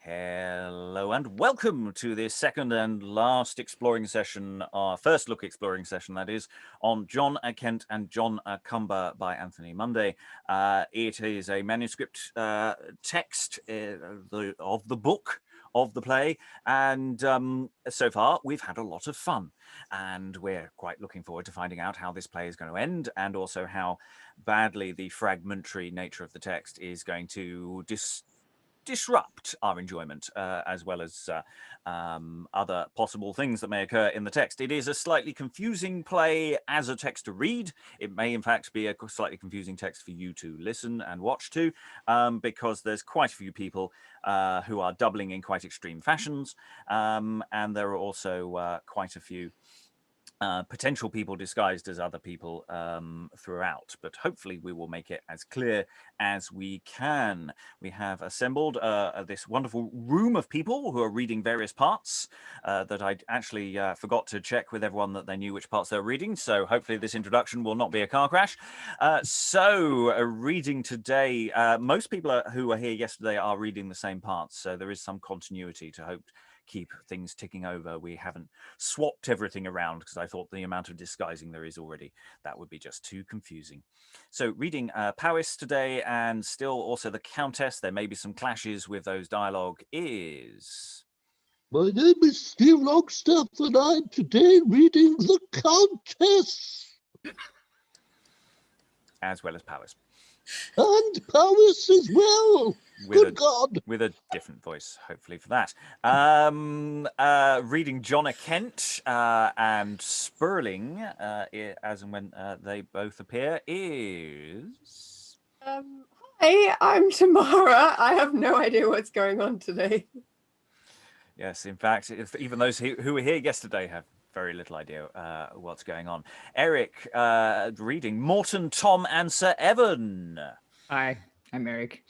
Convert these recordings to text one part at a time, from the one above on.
Hello and welcome to this second and last exploring session, our first look exploring session, that is, on John a Kent and John a Cumber by Anthony Munday. It is a manuscript text of the book of the play, and so far we've had a lot of fun, and we're quite looking forward to finding out how this play is going to end, and also how badly the fragmentary nature of the text is going to disrupt our enjoyment, as well as other possible things that may occur in the text. It is a slightly confusing play as a text to read. It may in fact be a slightly confusing text for you to listen and watch to, because there's quite a few people who are doubling in quite extreme fashions, and there are also quite a few potential people disguised as other people throughout, but hopefully we will make it as clear as we can. We have assembled this wonderful room of people who are reading various parts that I actually forgot to check with everyone that they knew which parts they were reading, so hopefully this introduction will not be a car crash. Reading today, most people who were here yesterday are reading the same parts, so there is some continuity to hope keep things ticking over. We haven't swapped everything around because I thought the amount of disguising there is already, that would be just too confusing. So reading Powis today, and still also the Countess. There may be some clashes with those dialogue is... My name is Steve Longstaffe, and I'm today reading the Countess. As well as Powis. And Powis as well. Good God. With a different voice, hopefully, for that. Reading John a Kent and Spurling, as and when they both appear, is... Hi, I'm Tamara. I have no idea what's going on today. Yes, in fact, even those who were here yesterday have very little idea what's going on. Eric, reading Morton, Tom, and Sir Evan. Hi, I'm Eric.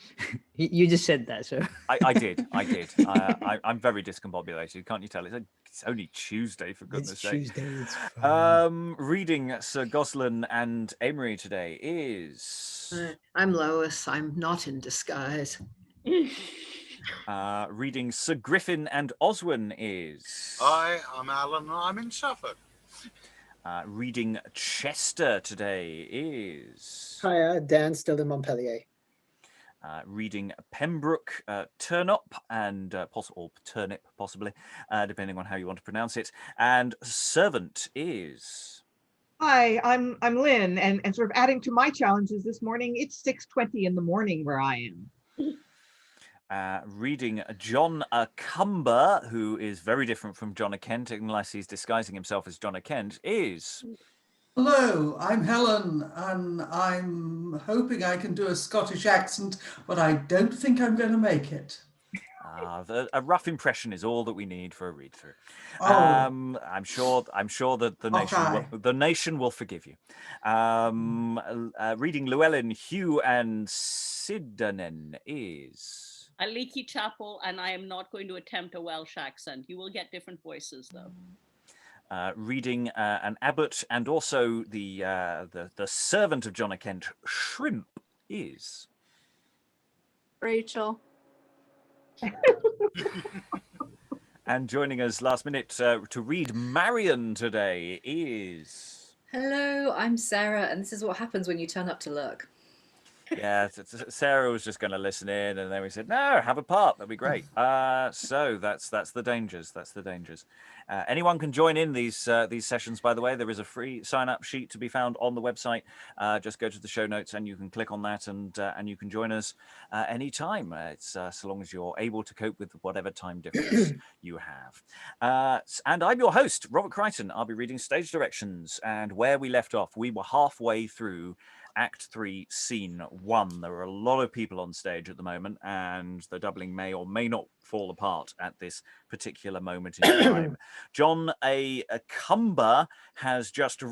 You just said that, so... I did. I'm very discombobulated. Can't you tell? It's only Tuesday, for goodness sake. It's Tuesday, it's fine. Reading Sir Gosselen and Amery today is... I'm Lois. I'm not in disguise. Reading Sir Griffin and Oswen is... Hi, I'm Helen, and I'm in Suffolk. Reading Chester today is... Hi, Dan, still in Montpellier. Reading Pembroke, Turnop, and or Turnip, possibly, depending on how you want to pronounce it. And Servant is... Hi, I'm Lynn, and sort of adding to my challenges this morning, it's 6:20 in the morning where I am. Reading John a Cumber, who is very different from John a Kent, unless he's disguising himself as John a Kent, is... Hello, I'm Helen, and I'm hoping I can do a Scottish accent, but I don't think I'm going to make it. A rough impression is all that we need for a read-through. Oh. I'm sure that the nation will forgive you. Reading Llwellyn, Hugh, and Sydanen is... Aliki, Chapple, and I am not going to attempt a Welsh accent. You will get different voices, though. Reading an Abbot and also the servant of John a Kent, Shrimp, is... Rachael. And joining us last minute to read Marian today is... Hello, I'm Sarah, and this is what happens when you turn up to look. Yeah, Sarah was just going to listen in, and then we said, no, have a part. That'd be great. So that's the dangers. That's the dangers. Anyone can join in these sessions, by the way. There is a free sign-up sheet to be found on the website. Just go to the show notes, and you can click on that, and you can join us anytime. It's so long as you're able to cope with whatever time difference you have. And I'm your host, Robert Crighton. I'll be reading stage directions, and where we left off, we were halfway through Act 3, Scene 1. There are a lot of people on stage at the moment, and the doubling may or may not fall apart at this particular moment in time. John a Cumber has just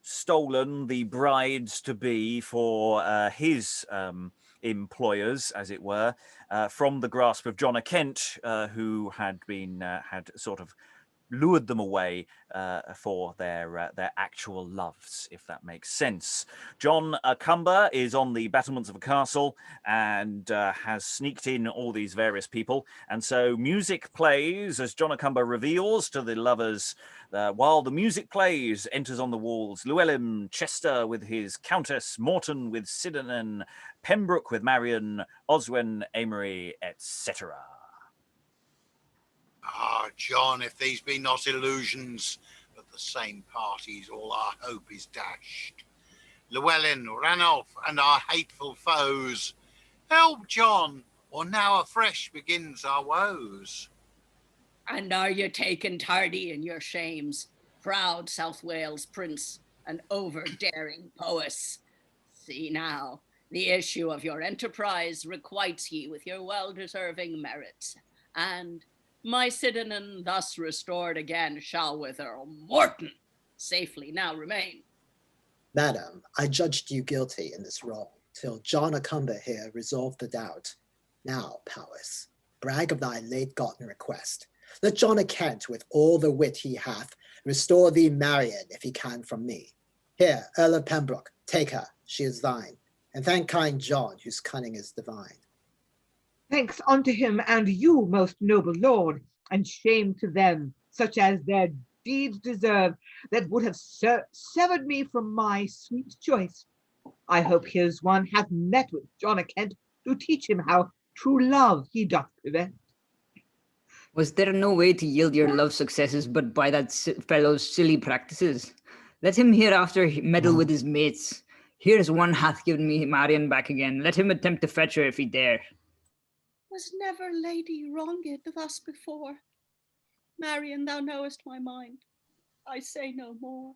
stolen the brides-to-be for his employers, as it were, from the grasp of John a Kent, who had been had sort of lured them away for their actual loves, if that makes sense. John Cumber is on the battlements of a castle and has sneaked in all these various people. And so music plays as John Cumber reveals to the lovers, while the music plays, enters on the walls Llwellyn, Chester with his Countess, Morton with Sydanen, Pembroke with Marian, Oswen, Amery, etc. Ah, John, if these be not illusions, but the same parties, all our hope is dashed. Llwellyn, Ranulph, and our hateful foes. Help, John, or now afresh begins our woes. And are you taken tardy in your shames, proud South Wales prince and over-daring Powis? See now, the issue of your enterprise requites ye with your well-deserving merits, and my Sydanen thus restored again shall with Earl Morton safely now remain. Madam, I judged you guilty in this wrong, till John Cumber here resolved the doubt. Now, Powis, brag of thy late-gotten request. Let John a Kent, with all the wit he hath, restore thee Marian, if he can from me. Here, Earl of Pembroke, take her, she is thine, and thank kind John, whose cunning is divine. Thanks unto him and you, most noble lord, and shame to them, such as their deeds deserve, that would have severed me from my sweet choice. I hope his one hath met with John a Kent to teach him how true love he doth prevent. Was there no way to yield your love successes but by that fellow's silly practices? Let him hereafter meddle with his mates. Here's one hath given me Marian back again. Let him attempt to fetch her if he dare. Was never lady wronged thus before? Marian, thou knowest my mind. I say no more.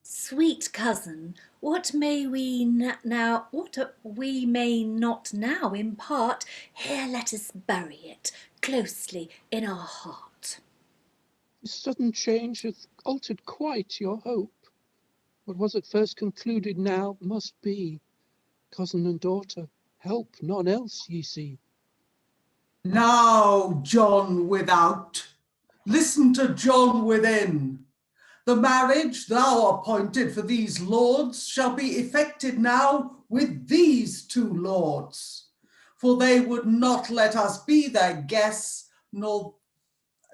Sweet cousin, what may we not now impart, here let us bury it closely in our heart. This sudden change hath altered quite your hope. What was at first concluded now must be. Cousin and daughter, help none else ye see. Now, John without, listen to John within. The marriage thou appointed for these lords shall be effected now with these two lords. For they would not let us be their guests, nor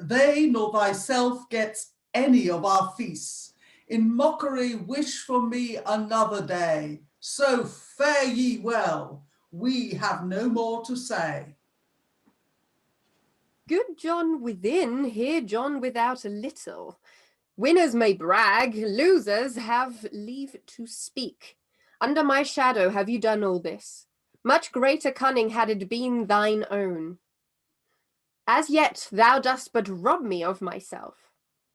they nor thyself gets any of our feasts. In mockery wish for me another day. So fare ye well, we have no more to say. Good John within, here John without a little. Winners may brag, losers have leave to speak. Under my shadow have you done all this. Much greater cunning had it been thine own. As yet thou dost but rob me of myself.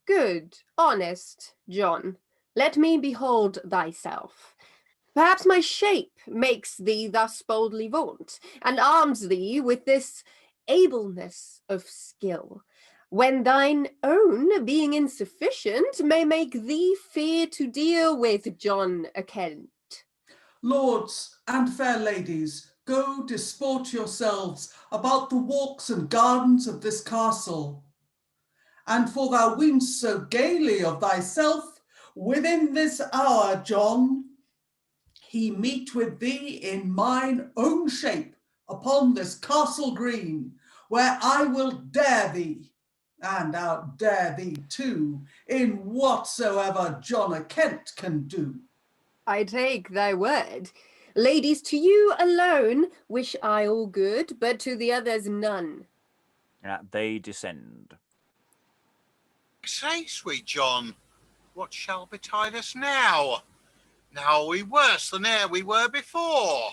Good, honest John, let me behold thyself. Perhaps my shape makes thee thus boldly vaunt, and arms thee with this ableness of skill, when thine own, being insufficient, may make thee fear to deal with John a Kent. Lords and fair ladies, go disport yourselves about the walks and gardens of this castle. And for thou weenst so gaily of thyself, within this hour, John, he meet with thee in mine own shape upon this castle green, where I will dare thee, and outdare thee too, in whatsoever John a Kent can do. I take thy word. Ladies, to you alone wish I all good, but to the others none. They descend. Say, sweet John, what shall betide us now? Now are we worse than e'er we were before.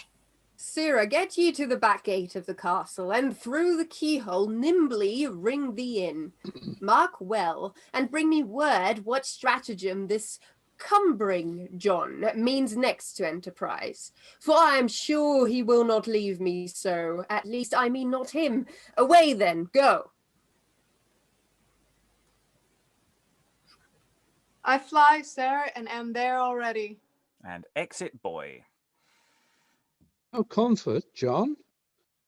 Sirrah, get ye to the back gate of the castle, and through the keyhole nimbly ring thee in. Mark well, and bring me word what stratagem this cumbering John means next to enterprise. For I am sure he will not leave me so, at least I mean not him. Away then, go. I fly, sir, and am there already. And exit boy. No comfort, John.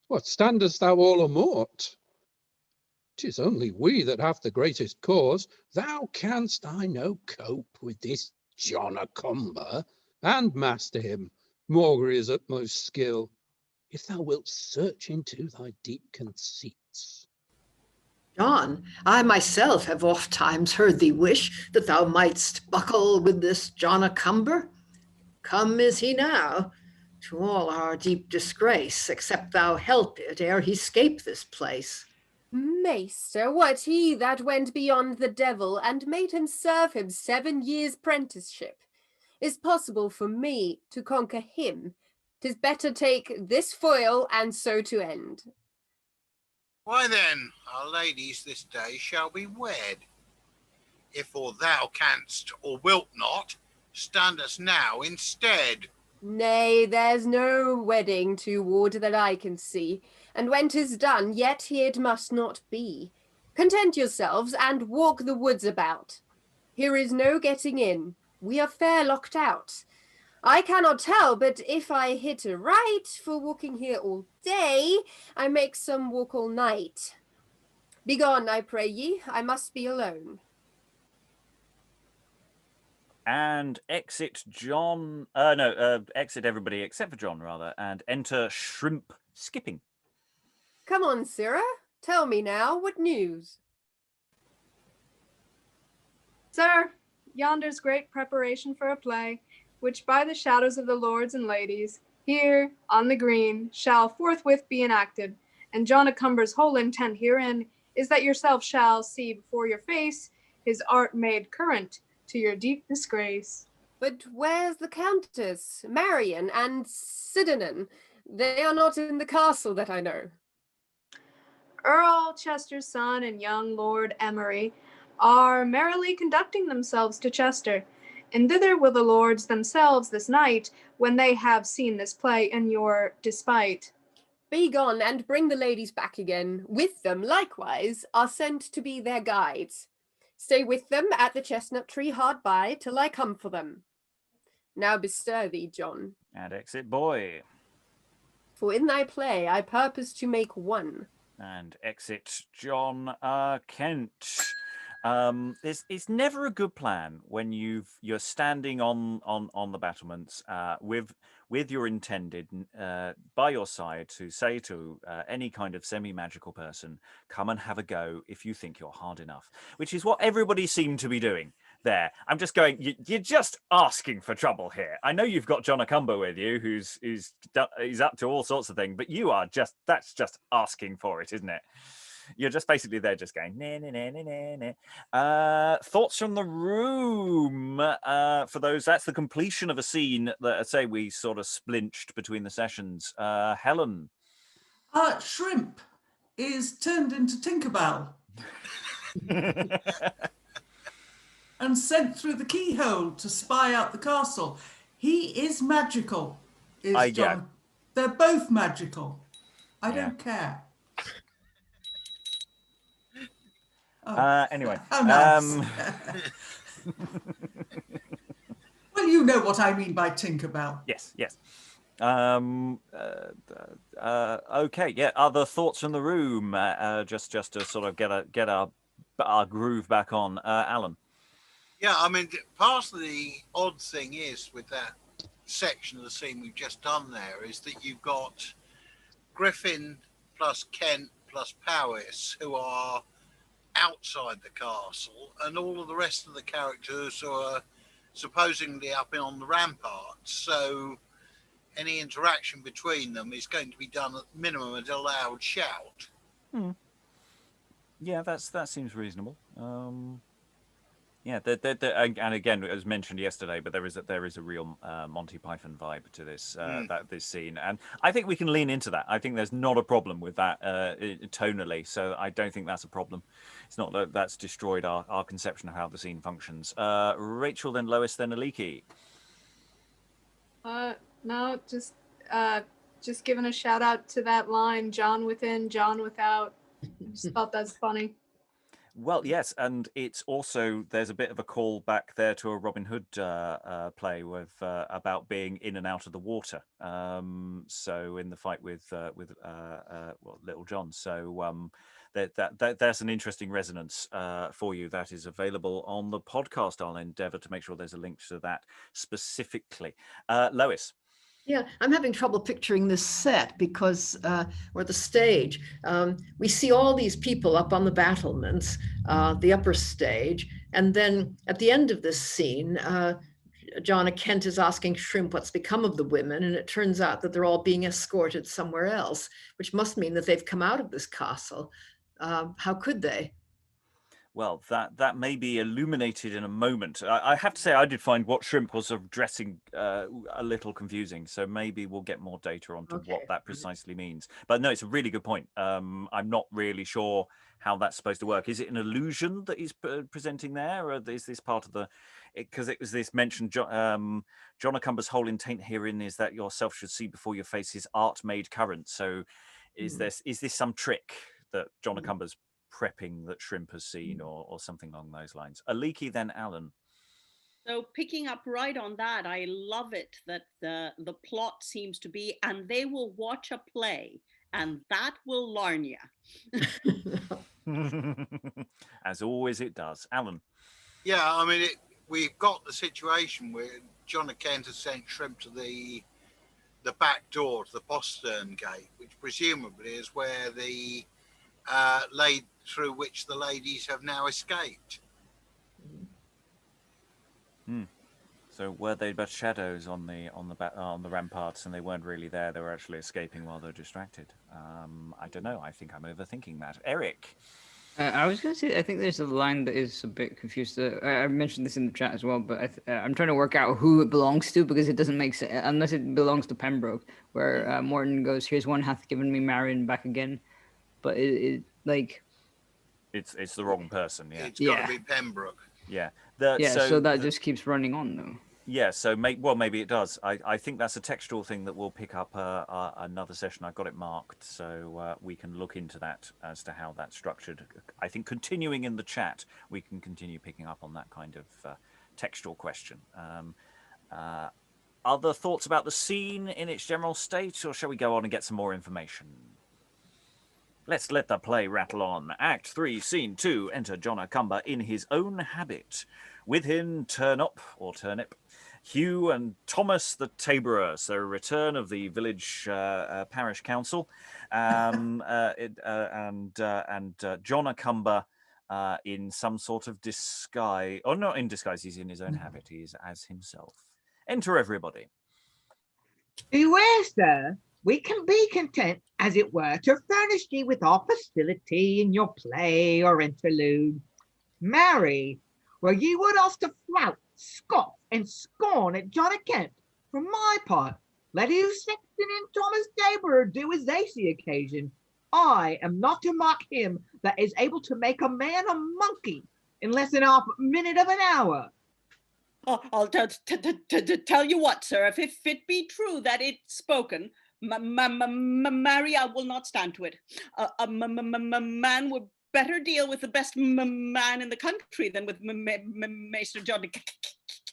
What, standest thou all amort? 'Tis only we that have the greatest cause. Thou canst, I know, cope with this John a Cumber, and master him, maugre his utmost skill, if thou wilt search into thy deep conceits. John, I myself have oft times heard thee wish that thou mightst buckle with this John a Cumber. Come is he now, to all our deep disgrace, except thou help it ere he scape this place. Maester, what he that went beyond the devil and made him serve him 7 years' prenticeship? Is possible for me to conquer him? 'Tis better take this foil and so to end. Why then, our ladies this day shall be wed. If or thou canst or wilt not, stand us now instead. Nay, there's no wedding toward that I can see, and when 'tis done, yet here it must not be. Content yourselves and walk the woods about. Here is no getting in, we are fair locked out. I cannot tell, but if I hit aright for walking here all day, I make some walk all night. Begone, I pray ye, I must be alone. And exit John, exit everybody except for John, rather, and enter Shrimp Skipping. Come on, Sirrah, tell me now, what news? Sir, yonder's great preparation for a play, which by the shadows of the lords and ladies, here, on the green, shall forthwith be enacted, and John a Cumber's whole intent herein is that yourself shall see before your face his art made current to your deep disgrace. But where's the Countess, Marian, and Sydanen? They are not in the castle that I know. Earl Chester's son and young Lord Amery are merrily conducting themselves to Chester, and thither will the lords themselves this night, when they have seen this play in your despite. Be gone, and bring the ladies back again. With them, likewise, are sent to be their guides. Stay with them at the chestnut tree hard by, till I come for them. Now bestir thee, John. And exit Boy. For in thy play I purpose to make one. And exit John Kent. It's never a good plan when you're standing on the battlements with your intended by your side to say to any kind of semi-magical person, come and have a go if you think you're hard enough, which is what everybody seemed to be doing there. I'm just going, you're just asking for trouble here. I know you've got John a Cumber with you, who's up to all sorts of things, but that's just asking for it, isn't it? You're just basically there just going, nah, nah, nah, nah, nah, nah. Thoughts from the room. For those, that's the completion of a scene that, I say, we sort of splinched between the sessions. Helen. Shrimp is turned into Tinkerbell and sent through the keyhole to spy out the castle. He is magical, is John. Yeah. They're both magical. I don't care. Anyway. How nice. Well, you know what I mean by Tinkerbell. Yes. Okay, yeah. Other thoughts from the room, just to sort of get our groove back on. Alan. Yeah, I mean, part of the odd thing is with that section of the scene we've just done there is that you've got Griffin plus Kent plus Powis, who are outside the castle, and all of the rest of the characters are supposedly up on the ramparts. So any interaction between them is going to be done at minimum at a loud shout. Yeah, that seems reasonable. Yeah, and again, it was mentioned yesterday, but there is a real Monty Python vibe to this this scene, and I think we can lean into that. I think there's not a problem with that tonally, so I don't think that's a problem. It's not that that's destroyed our conception of how the scene functions. Rachael, then Lois, then Aliki. No, just giving a shout out to that line, John within, John without. Just thought that's funny. Well, yes, and it's also, there's a bit of a call back there to a Robin Hood play with about being in and out of the water. So in the fight with Little John. So that's an interesting resonance for you. That is available on the podcast. I'll endeavour to make sure there's a link to that specifically. Lois. Yeah, I'm having trouble picturing this set because, or the stage. We see all these people up on the battlements, the upper stage, and then at the end of this scene, John a Kent is asking Shrimp what's become of the women, and it turns out that they're all being escorted somewhere else, which must mean that they've come out of this castle. How could they? Well, that may be illuminated in a moment. I have to say, I did find what Shrimp was sort of dressing a little confusing. So maybe we'll get more data onto what that precisely means. But no, it's a really good point. I'm not really sure how that's supposed to work. Is it an illusion that he's presenting there, or is this part of the? Because it was this mentioned. John a Cumber's whole intent herein is that yourself should see before your face his art made current. So, is this some trick that John a Cumber's prepping that Shrimp has seen, or something along those lines? Aliki, then Alan. So picking up right on that, I love it that the plot seems to be, and they will watch a play, and that will learn you. As always, it does. Alan. Yeah, I mean, we've got the situation where John a Kent has sent Shrimp to the back door to the postern gate, which presumably is where the through which the ladies have now escaped. So were they but shadows on the ramparts, and they weren't really there? They were actually escaping while they're distracted. I don't know. I think I'm overthinking that. Eric. I was going to say, I think there's a line that is a bit confused. I mentioned this in the chat as well, but I'm trying to work out who it belongs to, because it doesn't make sense unless it belongs to Pembroke, where Morton goes, "Here's one hath given me Marian back again," but it's the wrong person. Yeah, it's got to be Pembroke. Yeah. So that just keeps running on though. Yeah, so maybe it does. I think that's a textual thing that we'll pick up another session. I've got it marked, so we can look into that as to how that's structured. I think continuing in the chat, we can continue picking up on that kind of textual question. Other thoughts about the scene in its general state, or shall we go on and get some more information? Let's let the play rattle on. Act 3, Scene 2, enter John a Cumber in his own habit. With him, Turnop, or Turnip, Hugh and Thomas the Tabourer, so return of the village parish council, and John a Cumber in some sort of disguise, or not in disguise, he's in his own habit, he's as himself. Enter everybody. Beware, sir. We can be content, as it were, to furnish ye with our facility in your play or interlude. Marry, were ye would us to flout, scoff, and scorn at John a Kent, for my part, let who Sexton and Thomas Tabourer do as they see occasion. I am not to mock him that is able to make a man a monkey in less than half minute of an hour. I'll tell you what, sir, if it be true that it's spoken, Mary, I will not stand to it. A man would better deal with the best man in the country than with Maester John,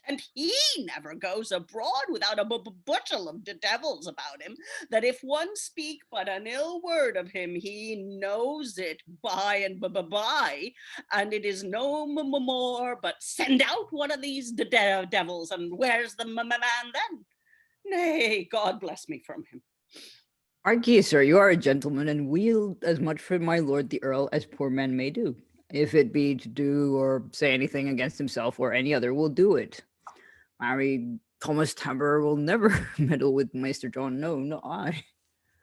and he never goes abroad without a bushel of devils about him, that if one speak but an ill word of him, he knows it by and by, and it is no more but send out one of these devils, and where's the man then? Nay, God bless me from him. Archie, sir, you are a gentleman, and wield as much for my lord the earl as poor men may do. If it be to do or say anything against himself or any other, will do it. Marry, Thomas Tabourer will never meddle with Maester John, no, not I.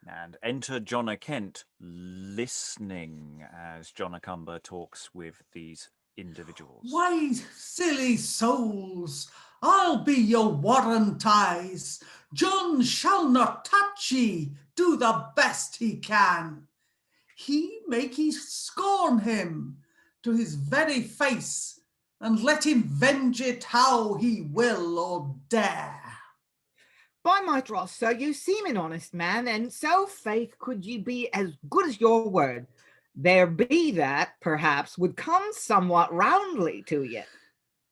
And enter John a Kent, listening as John a Cumber talks with these individuals. Wise, silly souls, I'll be your warrant ties. John shall not touch ye, do the best he can. He make ye scorn him to his very face, and let him venge it how he will or dare. By my troth, sir, you seem an honest man, and so faith could ye be as good as your word. there be that, perhaps, would come somewhat roundly to ye.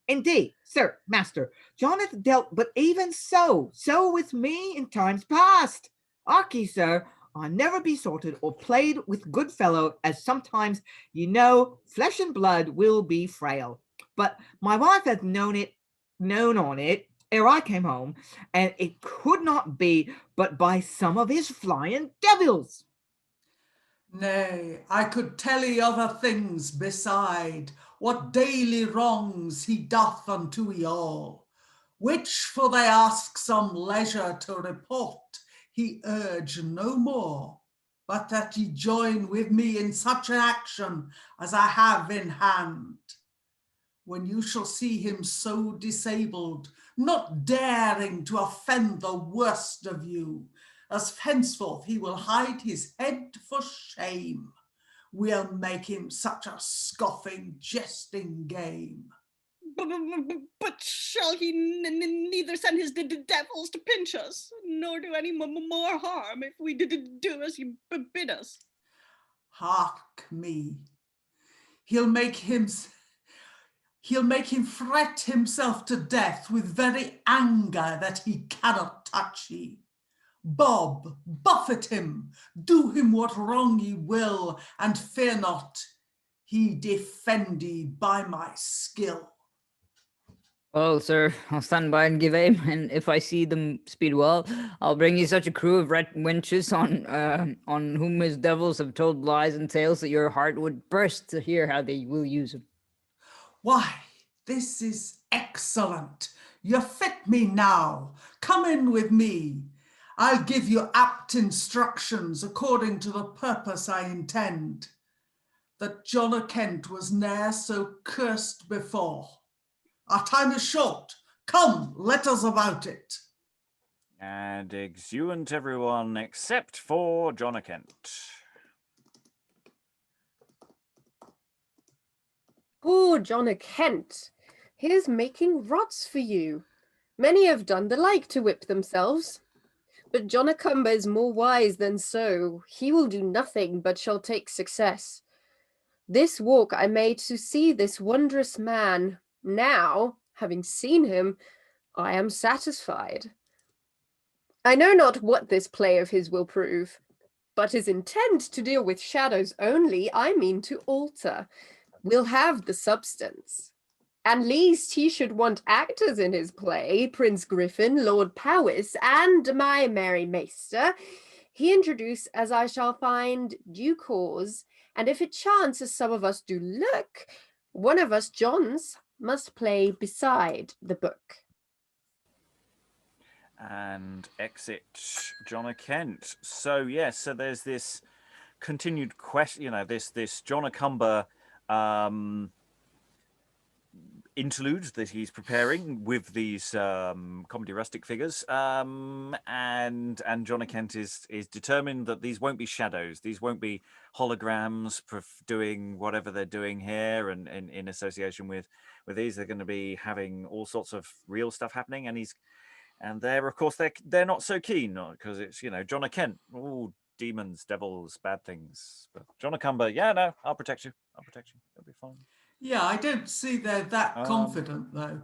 Indeed, sir, master, John hath dealt but even so with me in times past. Arky, sir, I never besorted or played with good fellow, as sometimes, ye know, flesh and blood will be frail. But my wife hath known on it, ere I came home, and it could not be but by some of his flying devils. Nay, I could tell ye other things beside, what daily wrongs he doth unto ye all, which for they ask some leisure to report, he urge no more, but that ye join with me in such an action as I have in hand. When you shall see him so disabled, not daring to offend the worst of you, as henceforth he will hide his head for shame, we'll make him such a scoffing, jesting game. But shall he neither send his devils to pinch us, nor do any more harm if we do as you bid us? Hark me, he'll make him fret himself to death with very anger that he cannot touch ye. Bob, buffet him, do him what wrong ye will, and fear not, he defend ye by my skill. Well, sir, I'll stand by and give aim, and if I see them speed well, I'll bring you such a crew of red wenches on whom his devils have told lies and tales that your heart would burst to hear how they will use him. Why, this is excellent. You fit me now. Come in with me. I'll give you apt instructions according to the purpose I intend. That John a Kent was ne'er so cursed before. Our time is short. Come, let us about it. And exeunt everyone except for John a Kent. Poor John a Kent, here's making rods for you. Many have done the like to whip themselves. But John a Cumber is more wise than so. He will do nothing, but shall take success. This walk I made to see this wondrous man. Now, having seen him, I am satisfied. I know not what this play of his will prove, but his intent to deal with shadows only, I mean to alter. We'll have the substance. And least he should want actors in his play, Prince Griffin, Lord Powis, and my merry maester, he introduce as I shall find due cause, and if it chance as some of us do look, one of us Johns must play beside the book. And exit John a Kent. So yes, so there's this continued question, this John a Cumber interlude that he's preparing with these comedy rustic figures, and John a Kent is determined that these won't be shadows, these won't be holograms doing whatever they're doing here, and in association with these, they're going to be having all sorts of real stuff happening, and they're of course they're not so keen, because it's John a Kent, oh, demons, devils, bad things. But John a Cumber, yeah, no, I'll protect you, it'll be fine. Yeah, I don't see they're that confident, though.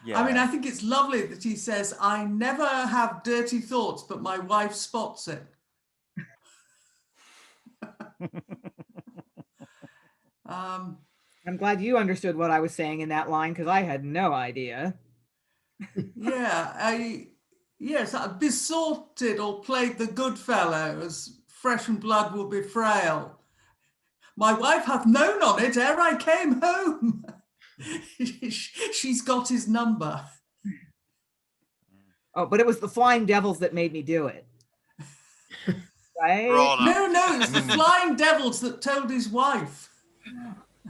Yeah. I mean, I think it's lovely that he says, I never have dirty thoughts, but my wife spots it. I'm glad you understood what I was saying in that line, because I had no idea. Yeah, I besorted or played the good fellow, as flesh and blood will be frail. My wife hath known on it ere I came home. She's got his number. Oh, but it was the flying devils that made me do it. Right? No, it's the flying devils that told his wife.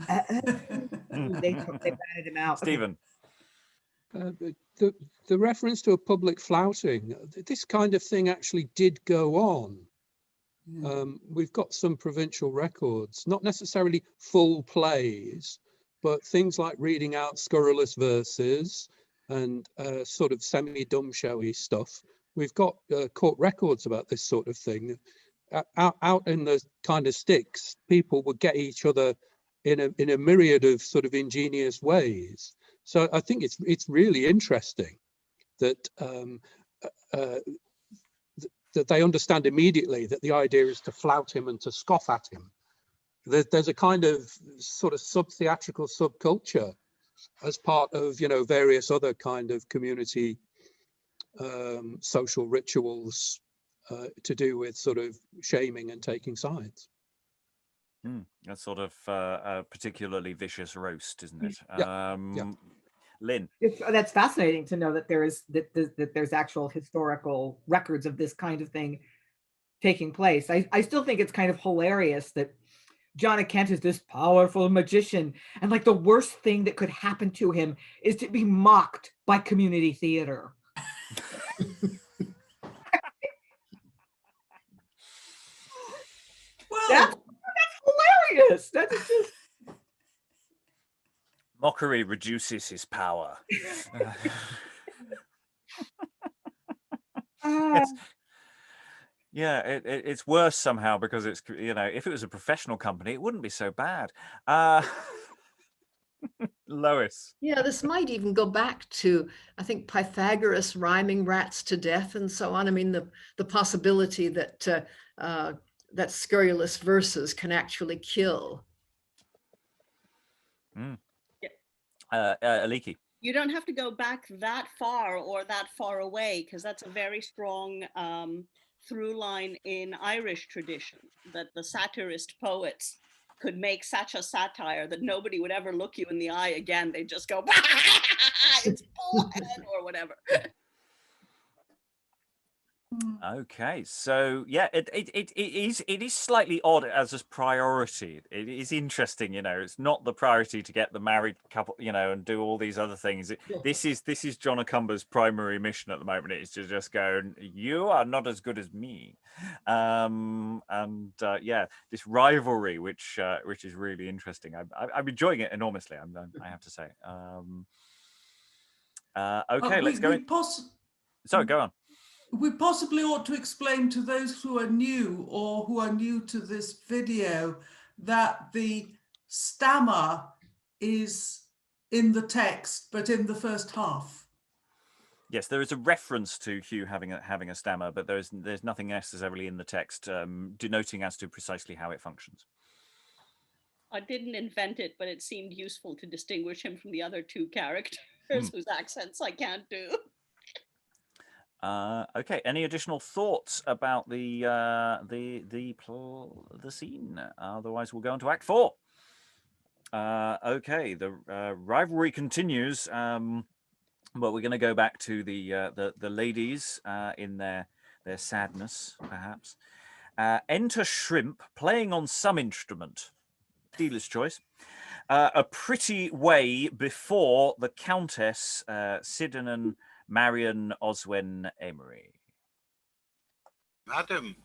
They batted him out. Stephen. The reference to a public flouting, this kind of thing actually did go on. We've got some provincial records, not necessarily full plays, but things like reading out scurrilous verses and sort of semi-dumb showy stuff. We've got court records about this sort of thing. out in the kind of sticks, people would get each other in a myriad of sort of ingenious ways. So I think it's really interesting that that they understand immediately that the idea is to flout him and to scoff at him. There's a kind of sort of sub-theatrical subculture as part of, you know, various other kind of community social rituals to do with sort of shaming and taking sides. That's sort of a particularly vicious roast, isn't it? Yeah. Lynn. That's fascinating to know that there's actual historical records of this kind of thing taking place. I still think it's kind of hilarious that John of Kent is this powerful magician, and like the worst thing that could happen to him is to be mocked by community theater. Well, that's hilarious. That is just Mockery reduces his power. Yeah, it's worse somehow because it's, you know, if it was a professional company, it wouldn't be so bad. Lois. Yeah, this might even go back to, I think, Pythagoras rhyming rats to death and so on. I mean, the possibility that that scurrilous verses can actually kill. Aliki. You don't have to go back that far or that far away, because that's a very strong through line in Irish tradition, that the satirist poets could make such a satire that nobody would ever look you in the eye again. They'd just go, it's bullhead or whatever. Okay, so yeah, it is slightly odd as a priority. It is interesting, you know. It's not the priority to get the married couple, you know, and do all these other things. This is John of Cumber's primary mission at the moment. It's to just go, you are not as good as me, yeah, this rivalry, which is really interesting. I'm enjoying it enormously. I have to say. Okay, let's go. Sorry, go on. We possibly ought to explain to those who are new or who are new to this video that the stammer is in the text, but in the first half. Yes, there is a reference to Hugh having a stammer, but there's nothing necessarily in the text denoting as to precisely how it functions. I didn't invent it, but it seemed useful to distinguish him from the other two characters whose accents I can't do. Okay. Any additional thoughts about the scene? Otherwise, we'll go on to Act 4. Okay. The rivalry continues, but we're going to go back to the ladies in their sadness, perhaps. Enter Shrimp playing on some instrument. Dealer's choice. A pretty way before the Countess, Sydanen, Marian, Oswen, Amery. Madam,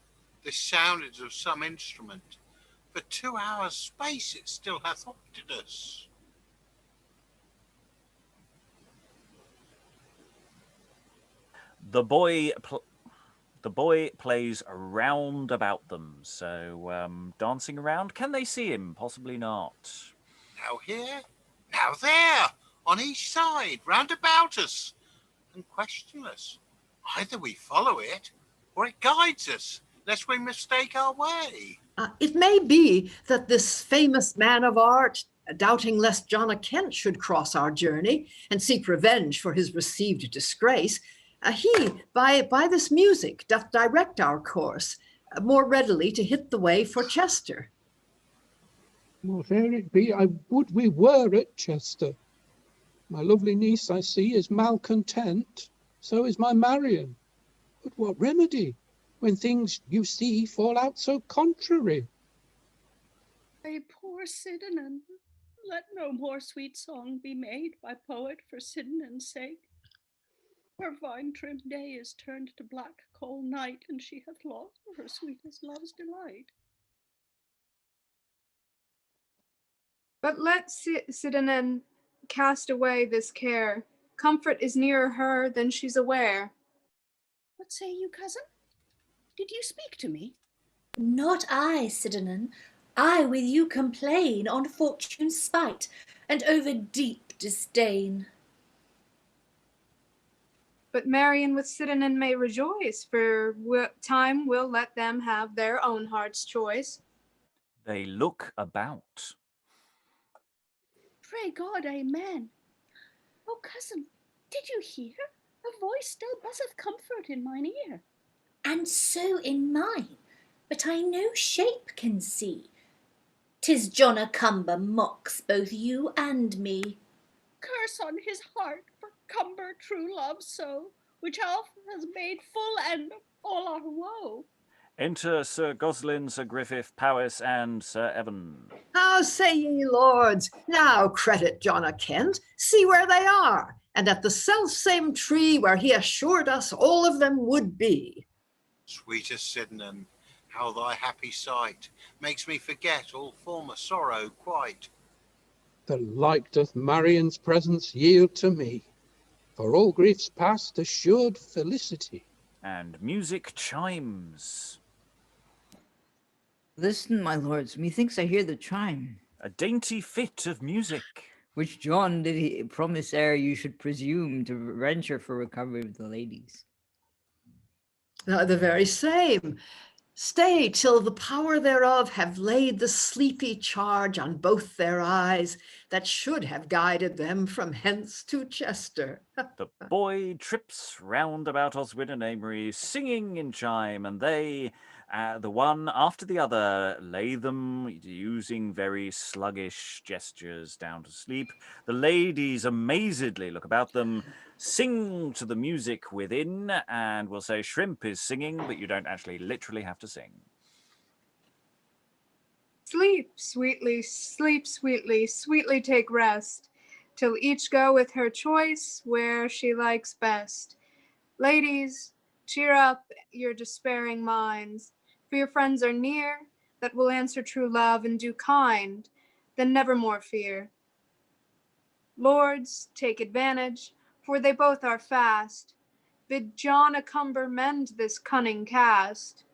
this sound is of some instrument. For 2 hours' space it still hath opted us. The boy plays round about them, so dancing around. Can they see him? Possibly not. Now here, now there, on each side, round about us. And question us. Either we follow it, or it guides us, lest we mistake our way. It may be that this famous man of art, doubting lest John of Kent should cross our journey and seek revenge for his received disgrace, he, by this music, doth direct our course more readily to hit the way for Chester. Well, there it be. I would we were at Chester. My lovely niece, I see, is malcontent. So is my Marian. But what remedy, when things you see fall out so contrary? A poor Sydanen, let no more sweet song be made by poet for Sydanen's sake. Her vine-trimmed day is turned to black cold night, and she hath lost her sweetest love's delight. But let Sydanen cast away this care. Comfort is nearer her than she's aware. What say you, cousin? Did you speak to me? Not I, Sydanen. I with you complain on fortune's spite, and over deep disdain. But Marian with Sydanen may rejoice, for time will let them have their own heart's choice. They look about. Pray God, amen. Oh, cousin, did you hear? A voice still buzzeth comfort in mine ear. And so in mine, but I no shape can see. 'Tis John a Cumber mocks both you and me. Curse on his heart for Cumber true love so, which oft has made full end of all our woe. Enter Sir Gosselen, Sir Griffin, Powis, and Sir Evan. How say ye, lords? Now credit John a Kent, see where they are, and at the self-same tree where he assured us all of them would be. Sweetest Sydanen, how thy happy sight makes me forget all former sorrow quite. The like doth Marian's presence yield to me, for all griefs past assured felicity. And music chimes. Listen, my lords, methinks I hear the chime, A dainty fit of music. which John did he promise ere you should presume to venture for recovery of the ladies. The very same. Stay till the power thereof have laid the sleepy charge on both their eyes that should have guided them from hence to Chester. The boy trips round about Oswen and Amery, singing in chime, and they, the one after the other, lay them using very sluggish gestures down to sleep. The ladies amazedly look about them, sing to the music within, and will say shrimp is singing, but you don't actually literally have to sing. Sleep sweetly, sweetly take rest, till each go with her choice where she likes best. Ladies, cheer up your despairing minds, for your friends are near, that will answer true love and do kind, then never more fear. Lords, take advantage, for they both are fast. Bid John a Cumber mend this cunning cast.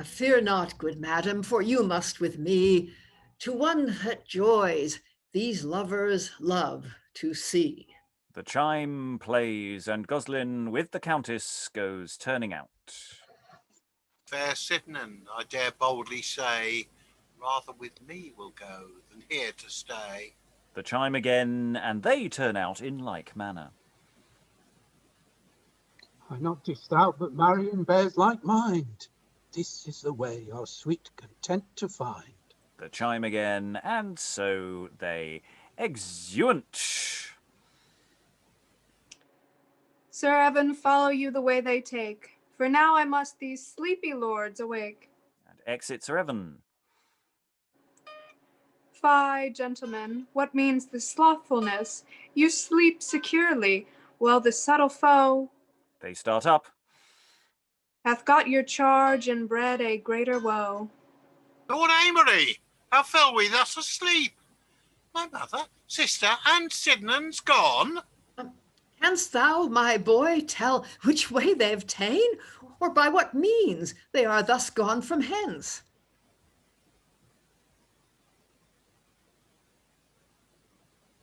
Fear not, good madam, for you must with me to one that joys these lovers love to see. The chime plays, and Gosselen with the Countess goes turning out. Fair Sydanen, I dare boldly say, rather with me will go than here to stay. The chime again, and they turn out in like manner. I not disdoubt but Marian bears like mind. This is the way our sweet content to find. The chime again, and so they exeunt. Sir Evan, follow you the way they take, for now I must these sleepy lords awake. And exit Sir Evan. Fie, gentlemen, what means this slothfulness? You sleep securely, while the subtle foe They start up. hath got your charge and bred a greater woe. Lord Amery, how fell we thus asleep? My mother, sister, and Sydanen's gone. Canst thou, my boy, tell which way they've ta'en, or by what means they are thus gone from hence?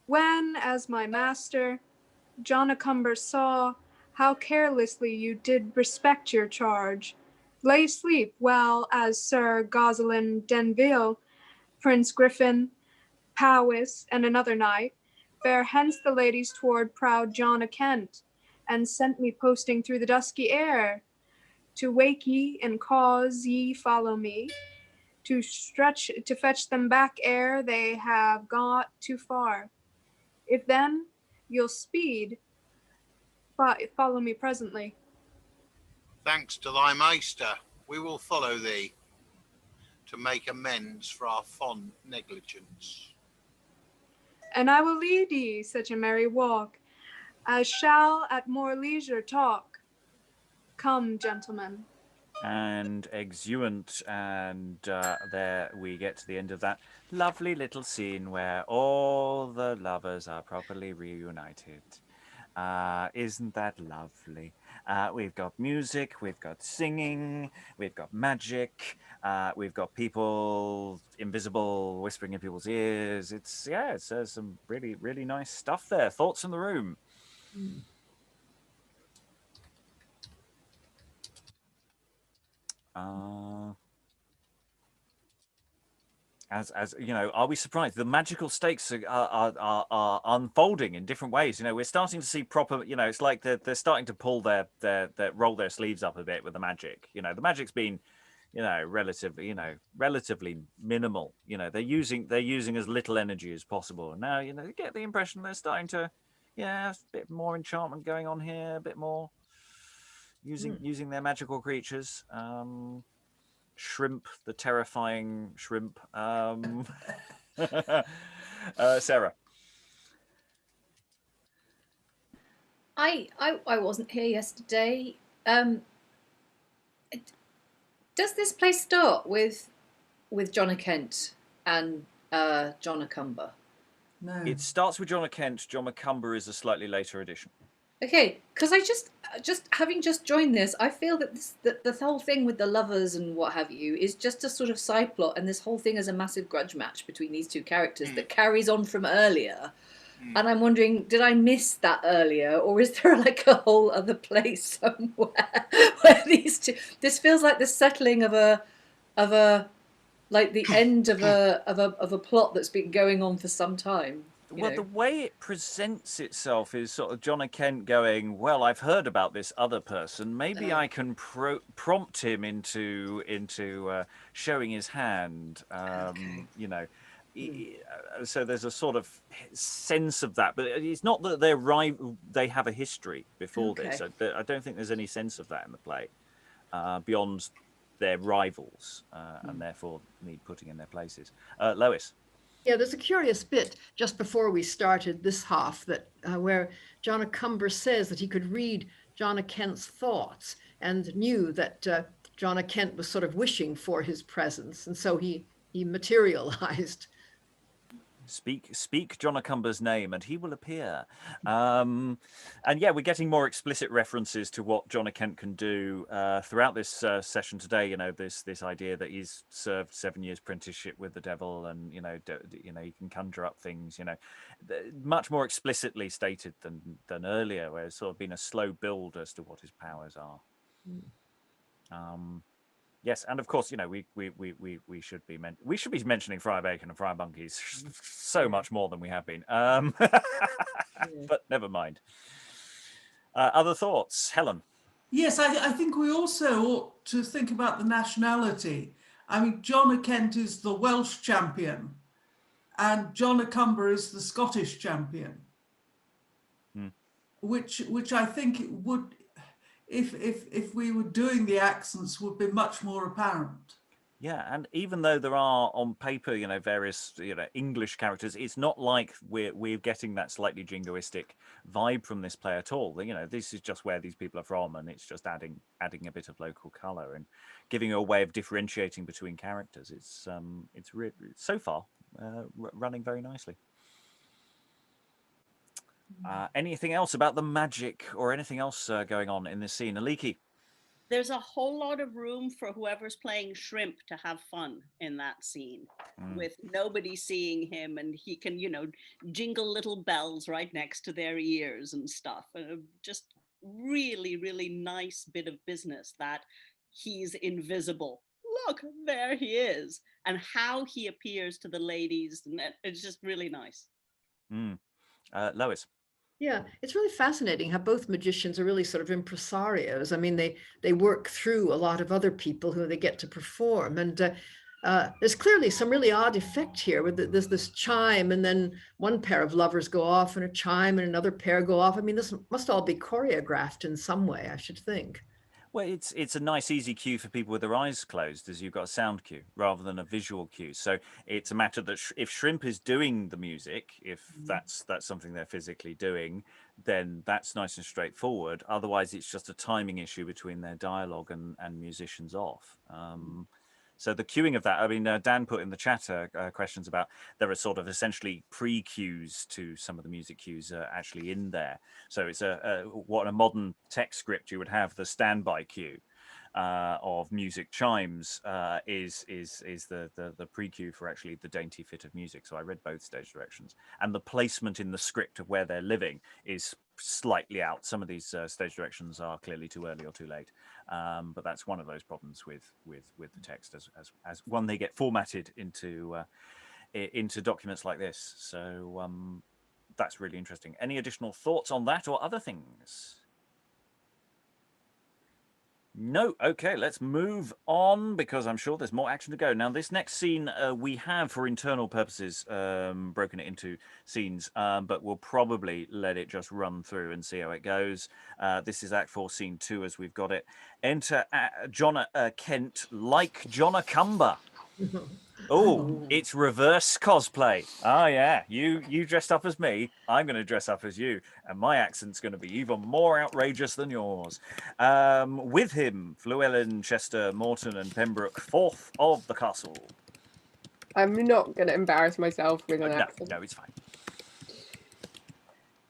When, as my master, John a Cumber saw how carelessly you did respect your charge, lay sleep well as Sir Gosselen Denville, Prince Griffin, Powis, and another knight, bare hence the ladies toward proud John a Kent, and sent me posting through the dusky air, to wake ye and cause ye follow me, to fetch them back ere they have got too far. If then you'll speed, follow me presently. Thanks to thy maester, we will follow thee to make amends for our fond negligence. And I will lead ye such a merry walk, as shall at more leisure talk. Come, gentlemen. And exeunt, and there we get to the end of that lovely little scene where all the lovers are properly reunited. Isn't that lovely? We've got music, we've got singing, we've got magic, we've got people invisible whispering in people's ears. It's some really, really nice stuff there. Thoughts in the room? As you know, are we surprised? The magical stakes are unfolding in different ways. You know, we're starting to see proper. You know, it's like they're starting to pull their roll their sleeves up a bit with the magic. You know, the magic's been, relatively minimal. You know, they're using as little energy as possible. And now, you get the impression they're starting to, a bit more enchantment going on here, a bit more using their magical creatures. Shrimp, the terrifying shrimp. Sarah. I wasn't here yesterday. Does this play start with John a Kent and John a Cumber? No. It starts with John a Kent. John a Cumber is a slightly later edition. Okay, because I just having just joined this, I feel that the whole thing with the lovers and what have you is just a sort of side plot, and this whole thing is a massive grudge match between these two characters that carries on from earlier. And I'm wondering, did I miss that earlier, or is there like a whole other place somewhere where these two? This feels like the settling of a like the end of a plot that's been going on for some time. Well, the way it presents itself is sort of John a Kent going, well, I've heard about this other person. Maybe I can prompt him into showing his hand. So there's a sort of sense of that, but it's not that they have a history before this. I don't think there's any sense of that in the play beyond their rivals and therefore need putting in their places. Lois. Yeah, there's a curious bit just before we started this half that where John a Cumber says that he could read John a Kent's thoughts and knew that John a Kent was sort of wishing for his presence, and so he materialized. Speak John a Cumber's name and he will appear. And yeah, we're getting more explicit references to what John a Kent can do throughout this session today. You know, this idea that he's served 7 years apprenticeship with the devil, and you know he can conjure up things. You know, much more explicitly stated than earlier, where it's sort of been a slow build as to what his powers are. Yes, and of course, you know, we should be mentioning Friar Bacon and Friar Bunkies so much more than we have been. But never mind. Other thoughts, Helen? Yes, I think we also ought to think about the nationality. I mean, John a Kent is the Welsh champion, and John a Cumber is the Scottish champion, which I think it would. If we were doing the accents, would be much more apparent. Yeah, and even though there are on paper, you know, various English characters, it's not like we're getting that slightly jingoistic vibe from this play at all. You know, this is just where these people are from, and it's just adding a bit of local colour and giving a way of differentiating between characters. It's so far running very nicely. Anything else about the magic or anything else going on in this scene? Aliki? There's a whole lot of room for whoever's playing Shrimp to have fun in that scene with nobody seeing him, and he can, jingle little bells right next to their ears and stuff. Just really, really nice bit of business that he's invisible. Look, there he is. And how he appears to the ladies, and it's just really nice. Lois? Yeah, it's really fascinating how both magicians are really sort of impresarios. I mean, they work through a lot of other people who they get to perform. And there's clearly some really odd effect here with there's this chime, and then one pair of lovers go off and a chime and another pair go off. I mean, this must all be choreographed in some way, I should think. Well, it's a nice, easy cue for people with their eyes closed, as you've got a sound cue rather than a visual cue. So it's a matter that if Shrimp is doing the music, if that's something they're physically doing, then that's nice and straightforward. Otherwise, it's just a timing issue between their dialogue and musicians off. So the queuing of that, I mean, Dan put in the chat questions about there are sort of essentially pre-cues to some of the music cues actually in there. So it's what a modern text script you would have, the standby cue of music chimes is the pre-cue for actually the dainty fit of music. So I read both stage directions, and the placement in the script of where they're living is slightly out. Some of these stage directions are clearly too early or too late, but that's one of those problems with the text as when they get formatted into documents like this. So that's really interesting. Any additional thoughts on that or other things? No. Okay, let's move on because I'm sure there's more action to go. Now, this next scene we have, for internal purposes, broken it into scenes, but we'll probably let it just run through and see how it goes. This is Act 4, Scene 2, as we've got it. Enter John Kent like John Cumber. Oh, it's reverse cosplay. Oh yeah, you dressed up as me, I'm going to dress up as you, and my accent's going to be even more outrageous than yours. With him, Llwellyn, Chester, Morton and Pembroke, fourth of the castle. I'm not going to embarrass myself with an accent. No, it's fine.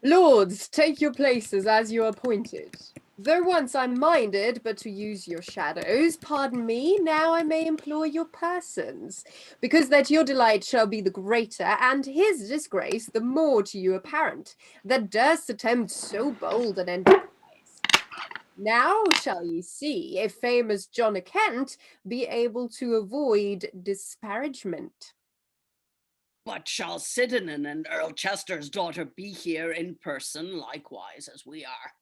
Lords, take your places as you are appointed. Though once I minded but to use your shadows, pardon me, now I may employ your persons, because that your delight shall be the greater, and his disgrace the more to you apparent, that durst attempt so bold an enterprise. Now shall ye see if famous John a Kent be able to avoid disparagement. But shall Sydanen and Earl Chester's daughter be here in person, likewise as we are?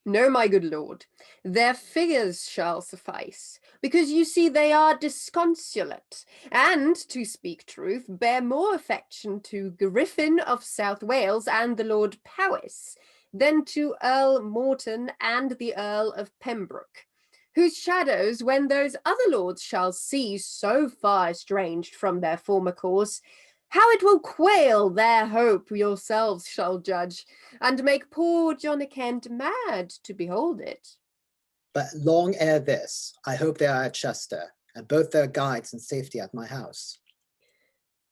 No, my good lord, their figures shall suffice, because you see they are disconsolate, and, to speak truth, bear more affection to Griffin of South Wales and the Lord Powis than to Earl Morton and the Earl of Pembroke, whose shadows, when those other lords shall see so far estranged from their former course, how it will quail their hope yourselves shall judge, and make poor John a Kent mad to behold it. But long ere this, I hope they are at Chester, and both their guides in safety at my house.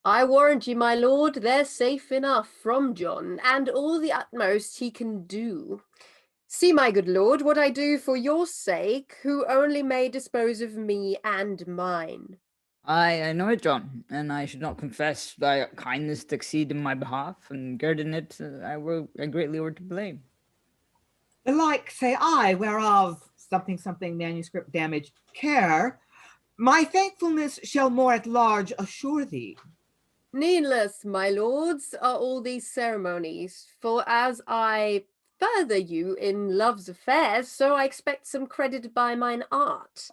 I warrant you, my lord, they're safe enough from John, and all the utmost he can do. See, my good lord, what I do for your sake, who only may dispose of me and mine. I know it, John, and I should not confess thy kindness to exceed in my behalf, and girding it, I greatly were to blame. The like say I, whereof something manuscript damage care, my thankfulness shall more at large assure thee. Needless, my lords, are all these ceremonies, for as I further you in love's affairs, so I expect some credit by mine art.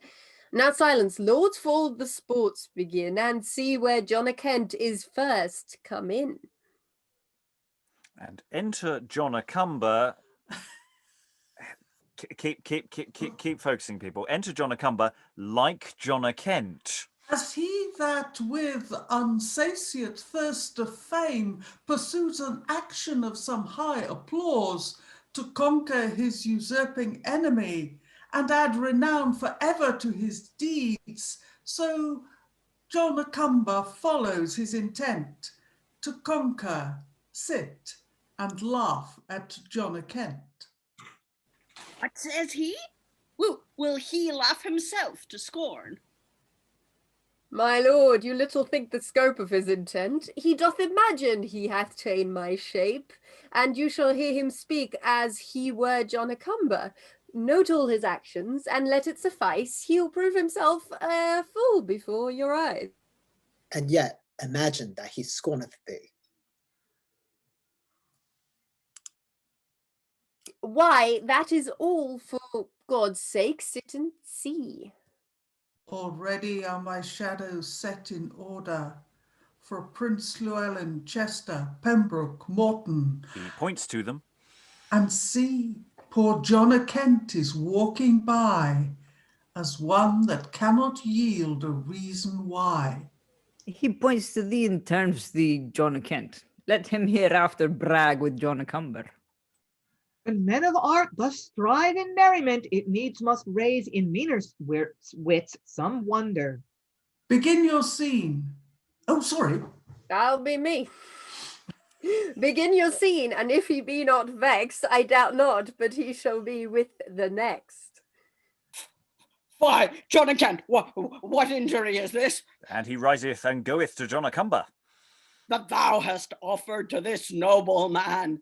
Now silence, lords, for all the sports begin, and see where John a Kent is first come in. And enter John a Cumber. Keep focusing, people. Enter John a Cumber like John a Kent. As he that with unsatiate thirst of fame pursues an action of some high applause to conquer his usurping enemy and add renown forever to his deeds, so John a Cumber follows his intent to conquer, sit, and laugh at John a Kent. What says he? Will he laugh himself to scorn? My lord, you little think the scope of his intent. He doth imagine he hath ta'en my shape, and you shall hear him speak as he were John a Cumber. Note all his actions, and let it suffice, he'll prove himself a fool before your eyes. And yet imagine that he scorneth thee. Why, that is all, for God's sake, sit and see. Already are my shadows set in order for Prince Llwellyn, Chester, Pembroke, Morton. He points to them. And see, poor John a Kent is walking by as one that cannot yield a reason why. He points to thee in terms, the John a Kent. Let him hereafter brag with John a Cumber. When men of art thus thrive in merriment, it needs must raise in meaner wits some wonder. Begin your scene. Oh, sorry. That'll be me. Begin your scene, and if he be not vexed, I doubt not, but he shall be with the next. Why, John of Kent, what injury is this? And he riseth and goeth to John of Cumber. That thou hast offered to this noble man.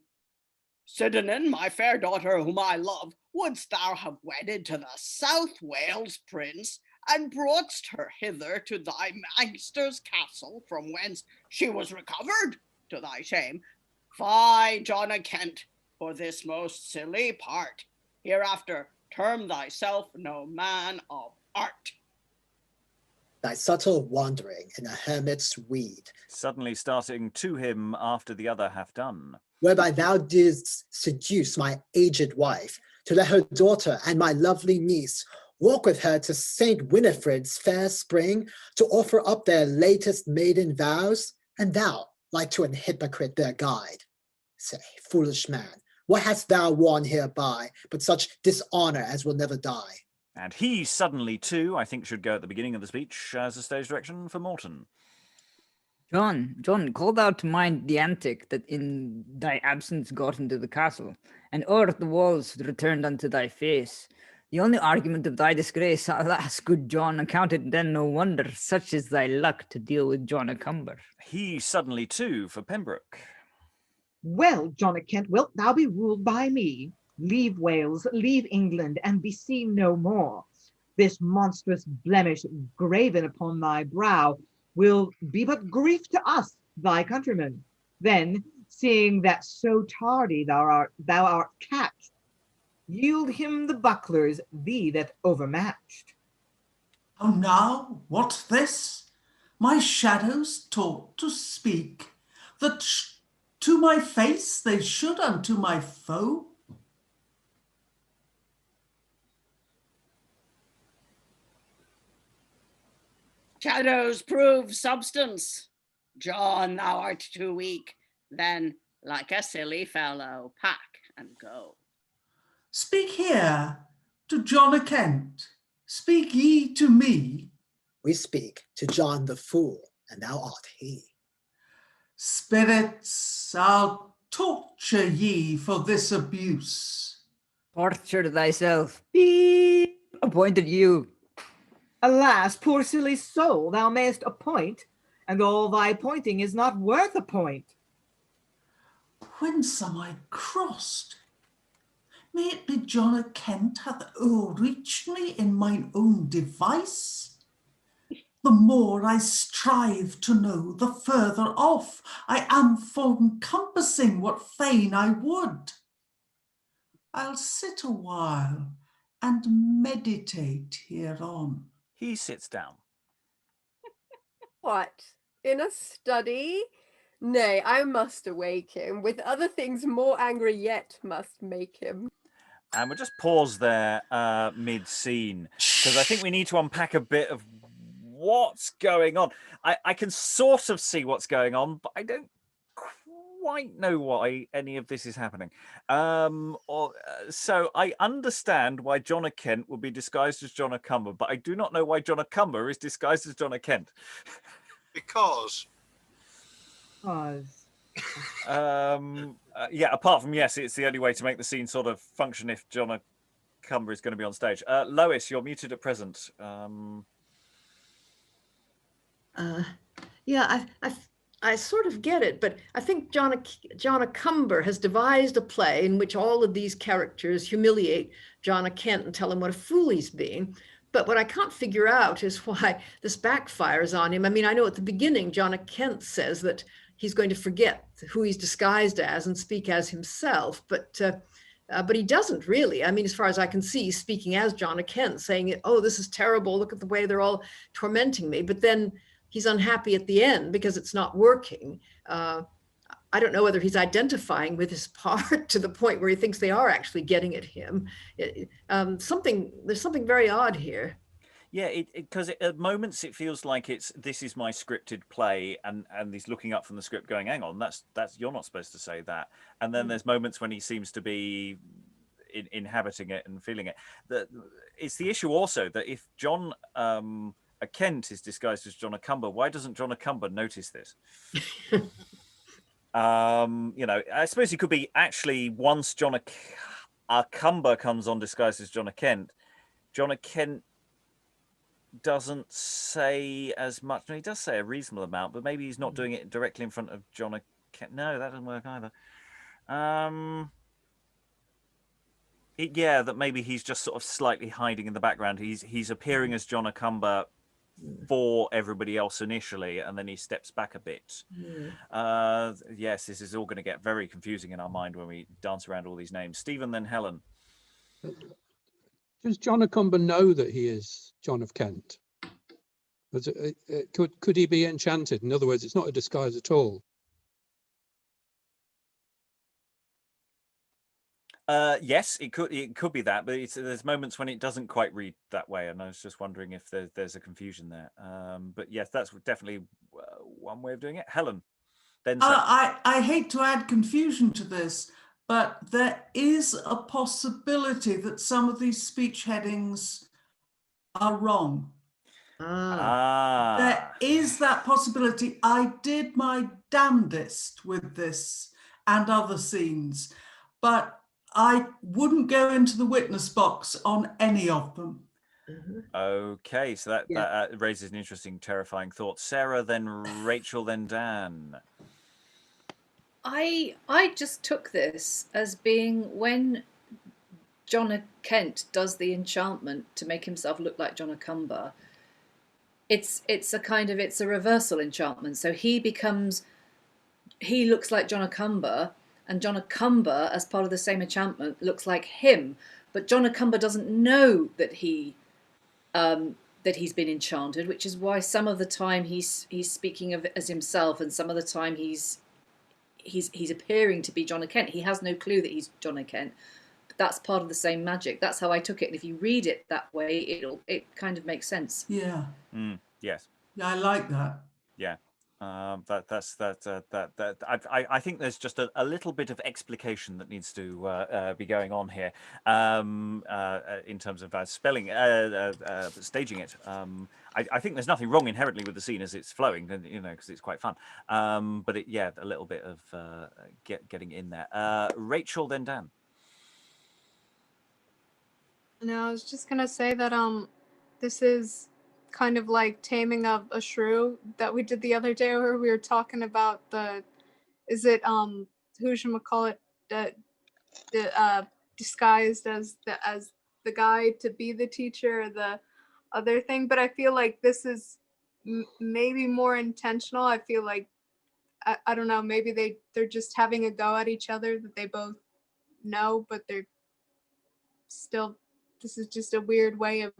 Sydanen, my fair daughter, whom I love, wouldst thou have wedded to the South Wales prince, and broughtst her hither to thy master's castle, from whence she was recovered, to thy shame. Fie, John of Kent, for this most silly part. Hereafter term thyself no man of art. Thy subtle wandering in a hermit's weed, Suddenly starting to him after the other hath done. whereby thou didst seduce my aged wife, to let her daughter and my lovely niece walk with her to Saint Winifred's fair spring, to offer up their latest maiden vows, and thou, like to an hypocrite their guide. Say, foolish man, what hast thou won hereby, but such dishonor as will never die? And he suddenly too, I think, should go at the beginning of the speech as a stage direction for Morton. John, call thou to mind the antic that in thy absence got into the castle, and o'er the walls returned unto thy face. The only argument of thy disgrace, alas, good John, accounted then no wonder, such is thy luck to deal with John of Cumber. He suddenly too for Pembroke. Well, John of Kent, wilt thou be ruled by me? Leave Wales, leave England, and be seen no more. This monstrous blemish graven upon thy brow will be but grief to us, thy countrymen. Then, seeing that so tardy thou art catched, yield him the bucklers, thee that overmatched. Oh, now, what's this? My shadows taught to speak, that to my face they should unto my foe. Shadows prove substance. John, thou art too weak. Then, like a silly fellow, pack and go. Speak here to John of Kent. Speak ye to me. We speak to John the Fool, and thou art he. Spirits, I'll torture ye for this abuse. Torture thyself. Beep! Appointed you. Alas, poor silly soul, thou mayest appoint, and all thy pointing is not worth a point. Whence am I crossed? May it be John of Kent hath o'erreached me in mine own device? The more I strive to know, the further off I am from compassing what fain I would. I'll sit a while and meditate hereon. He sits down. What? In a study? Nay, I must awake him. With other things more angry yet must make him. And we'll just pause there mid-scene, because I think we need to unpack a bit of what's going on. I can sort of see what's going on, but I don't quite know why any of this is happening. So I understand why John of Kent will be disguised as John of Cumber, but I do not know why John of Cumber is disguised as John of Kent. Because. Yeah, apart from, yes, it's the only way to make the scene sort of function if John of Cumber is going to be on stage. Lois, you're muted at present. Yeah, I sort of get it, but I think John of Cumber has devised a play in which all of these characters humiliate John of Kent and tell him what a fool he's being. But what I can't figure out is why this backfires on him. I mean, I know at the beginning, John of Kent says that he's going to forget who he's disguised as and speak as himself, but he doesn't really. I mean, as far as I can see, he's speaking as John of Kent, saying, oh, this is terrible. Look at the way they're all tormenting me. But then he's unhappy at the end because it's not working. I don't know whether he's identifying with his part to the point where he thinks they are actually getting at him. There's something very odd here. Yeah, because at moments it feels like this is my scripted play, and he's looking up from the script, going, "Hang on, that's you're not supposed to say that." And then there's moments when he seems to be inhabiting it and feeling it. It's the issue also that if John a Kent is disguised as John a Cumber, why doesn't John a Cumber notice this? I suppose he could be actually, once John a Cumber comes on disguised as John a Kent, John a Kent doesn't say as much. No, he does say a reasonable amount, but maybe he's not doing it directly in front of John a Kent. No, that doesn't work either. That maybe he's just sort of slightly hiding in the background. He's appearing as John a Cumber for everybody else initially, and then he steps back a bit. Yes, this is all going to get very confusing in our mind when we dance around all these names. Stephen, then Helen. Does John a Cumber know that he is John of Kent? Could he be enchanted? In other words, it's not a disguise at all. Yes, it could be that, but there's moments when it doesn't quite read that way, and I was just wondering if there's a confusion there. But yes, that's definitely one way of doing it. Helen, then. I hate to add confusion to this, but there is a possibility that some of these speech headings are wrong. There is that possibility. I did my damnedest with this and other scenes, but I wouldn't go into the witness box on any of them. Okay, so that raises an interesting, terrifying thought. Sarah, then Rachael, then Dan. I just took this as being when John a Kent does the enchantment to make himself look like John a Cumber. It's a reversal enchantment. So he looks like John a Cumber, and John a Cumber, as part of the same enchantment, looks like him. But John a Cumber doesn't know that he's been enchanted, which is why some of the time he's speaking of as himself, and some of the time he's appearing to be John a Kent. He has no clue that he's John a Kent. But that's part of the same magic. That's how I took it. And if you read it that way, it kind of makes sense. Yeah. Yes. Yeah, I like that. Yeah. I think there's just a little bit of explication that needs to be going on here in terms of spelling, staging it. I think there's nothing wrong inherently with the scene as it's flowing, because it's quite fun. But a little bit of getting in there. Rachael, then Dan. No, I was just gonna say that this is kind of like Taming of a Shrew that we did the other day, where we were talking about disguised as the guy to be the teacher, or the other thing. But I feel like this is maybe more intentional. I feel like I don't know, maybe they're just having a go at each other that they both know, but they're still, this is just a weird way of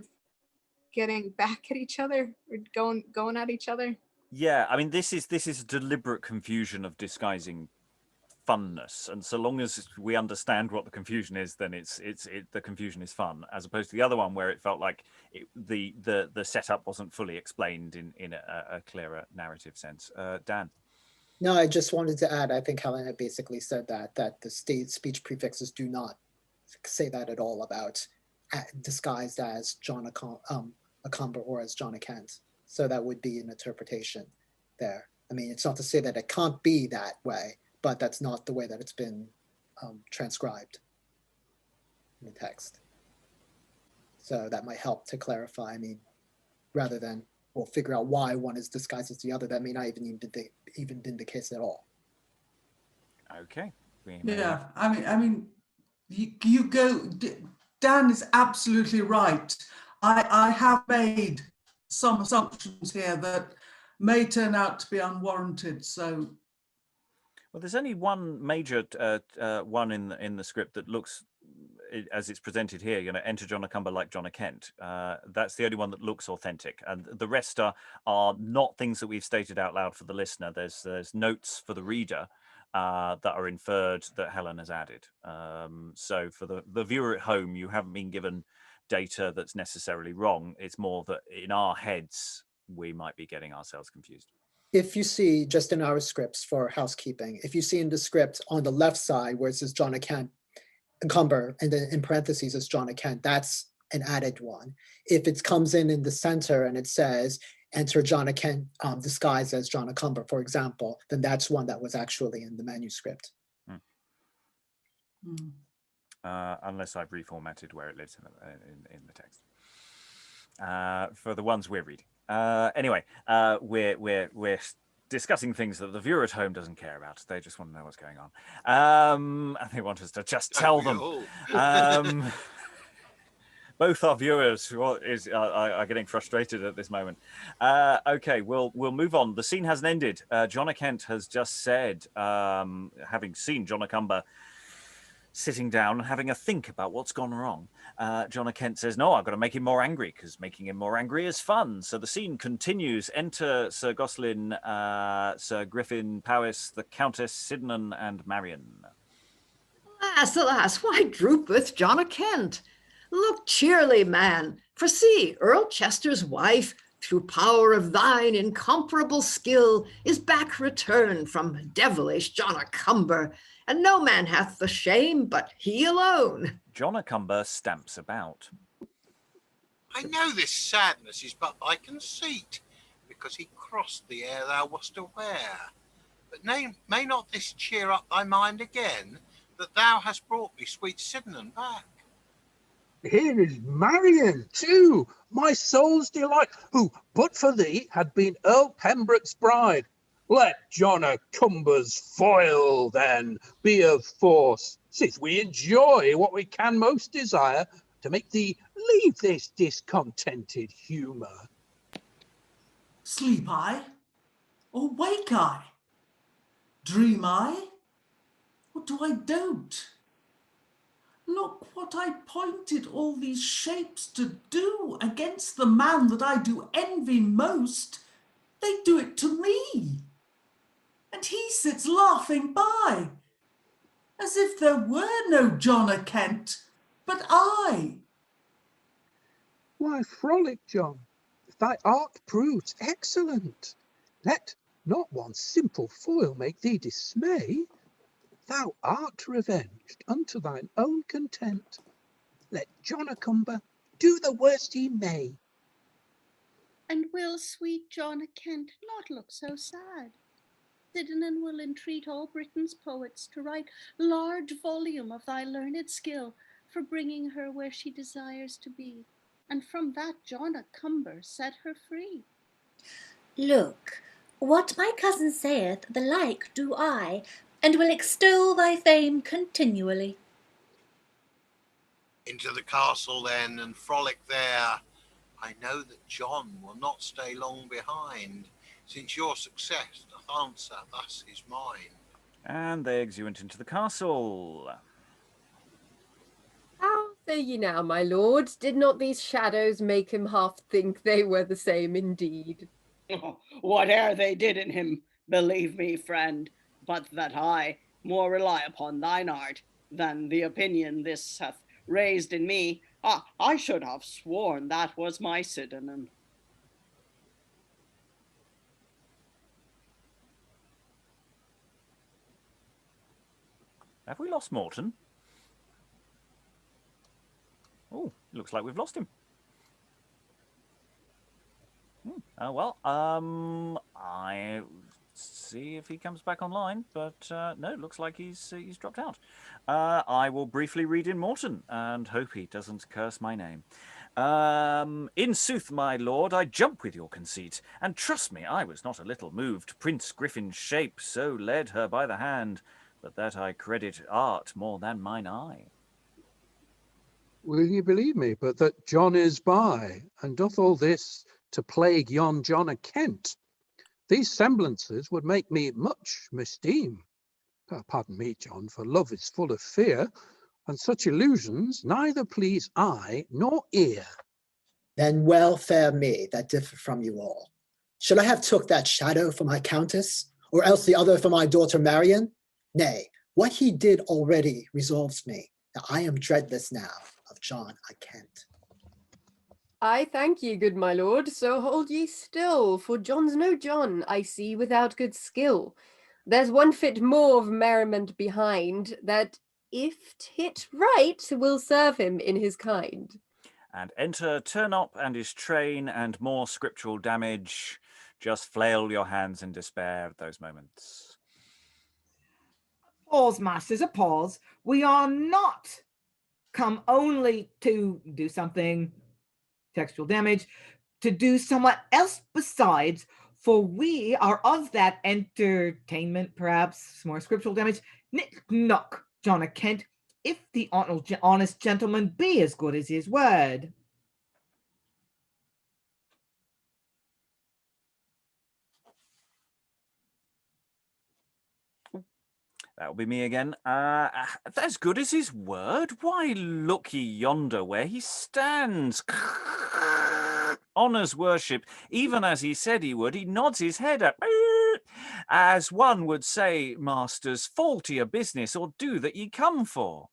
getting back at each other, or going at each other. Yeah, I mean, this is a deliberate confusion of disguising funness, and so long as we understand what the confusion is, then the confusion is fun, as opposed to the other one where it felt like the setup wasn't fully explained in a clearer narrative sense. Dan. No, I just wanted to add, I think Helen had basically said that the speech prefixes do not say that at all about disguised as John a Cumber or as John a Kent. So that would be an interpretation there. I mean, it's not to say that it can't be that way, but that's not the way that it's been transcribed in the text. So that might help to clarify. I mean, rather than we'll figure out why one is disguised as the other, that may not even been the case at all. Okay. Yeah, I mean, you go. Dan is absolutely right. I have made some assumptions here that may turn out to be unwarranted. So, well, there's only one major one in the script that looks, as it's presented here, enter John a Cumber like John a Kent. That's the only one that looks authentic, and the rest are not things that we've stated out loud for the listener. There's notes for the reader that are inferred that Helen has added. So for the viewer at home, you haven't been given data that's necessarily wrong. It's more that in our heads, we might be getting ourselves confused. If you see, just in our scripts for housekeeping, if you see in the script on the left side where it says John Kent, Cumber, and then in parentheses is John Kent, that's an added one. If it comes in the center and it says enter John Kent disguised as John Cumber, for example, then that's one that was actually in the manuscript. Unless I've reformatted where it lives in the text. For the ones we're reading. Anyway, we're discussing things that the viewer at home doesn't care about. They just want to know what's going on. And they want us to just tell them. Both our viewers are getting frustrated at this moment. Okay, we'll move on. The scene hasn't ended. John Kent has just said, having seen John Cumber sitting down and having a think about what's gone wrong, John Kent says, no, I've got to make him more angry, because making him more angry is fun. So the scene continues. Enter Sir Gosselen, Sir Griffin, Powis, the Countess, Sydanen, and Marian. Alas, why droopeth John Kent? Look cheerly, man, for see, Earl Chester's wife, through power of thine incomparable skill, is back returned from devilish John Cumber, and no man hath the shame but he alone. John Cumber stamps about. I know this sadness is but thy conceit, because he crossed the air thou wast aware. But may not this cheer up thy mind again, that thou hast brought me sweet Sydanen back? Here is Marian, too, my soul's delight, who, but for thee, had been Earl Pembroke's bride. Let John Cumber's foil, then, be of force, since we enjoy what we can most desire, to make thee leave this discontented humour. Sleep I, or wake I? Dream I, or do I dote? Look what I pointed all these shapes to do against the man that I do envy most. They do it to me, and he sits laughing by, as if there were no John Kent, but I. Why, frolic, John, if thy art proves excellent. Let not one simple foil make thee dismay. Thou art revenged unto thine own content. Let John Cumber do the worst he may. And will sweet John Kent not look so sad? Sydanen will entreat all Britain's poets to write large volume of thy learned skill for bringing her where she desires to be, and from that John Cumber set her free. Look, what my cousin saith, the like do I, and will extol thy fame continually. Into the castle then, and frolic there. I know that John will not stay long behind, since your success doth answer thus his mind. And they exeunt into the castle. How say ye now, my lord? Did not these shadows make him half think they were the same indeed? Whate'er they did in him, believe me, friend, but that I more rely upon thine art than the opinion this hath raised in me. I should have sworn that was my Sydanen. Have we lost Morton? Oh, looks like we've lost him. Well, I see if he comes back online, but no, it looks like he's dropped out. I will briefly read in Morton and hope he doesn't curse my name. In sooth, my lord, I jump with your conceit, and trust me, I was not a little moved. Prince Griffin's shape so led her by the hand, but that I credit art more than mine eye. Will ye believe me, but that John is by, and doth all this to plague yon John Kent? These semblances would make me much misdeem. Pardon me, John, for love is full of fear, and such illusions neither please eye nor ear. Then well fare me that differ from you all. Should I have took that shadow for my countess, or else the other for my daughter Marian? Nay, what he did already resolves me, that I am dreadless now of John Kent. I thank ye, good my lord, so hold ye still, for John's no John, I see, without good skill. There's one fit more of merriment behind, that if hit right, will serve him in his kind. And enter Turnop and his train, and more scriptural damage. Just flail your hands in despair at those moments. Pause, masters, a pause. We are not come only to do something, textual damage, to do somewhat else besides, for we are of that entertainment, perhaps more scriptural damage. Nick knock, John a Kent, if the honest gentleman be as good as his word. That'll be me again. As good as his word? Why, look ye yonder where he stands. Honours worship, even as he said he would, he nods his head up. As one would say, masters, faulty a business or do that ye come for.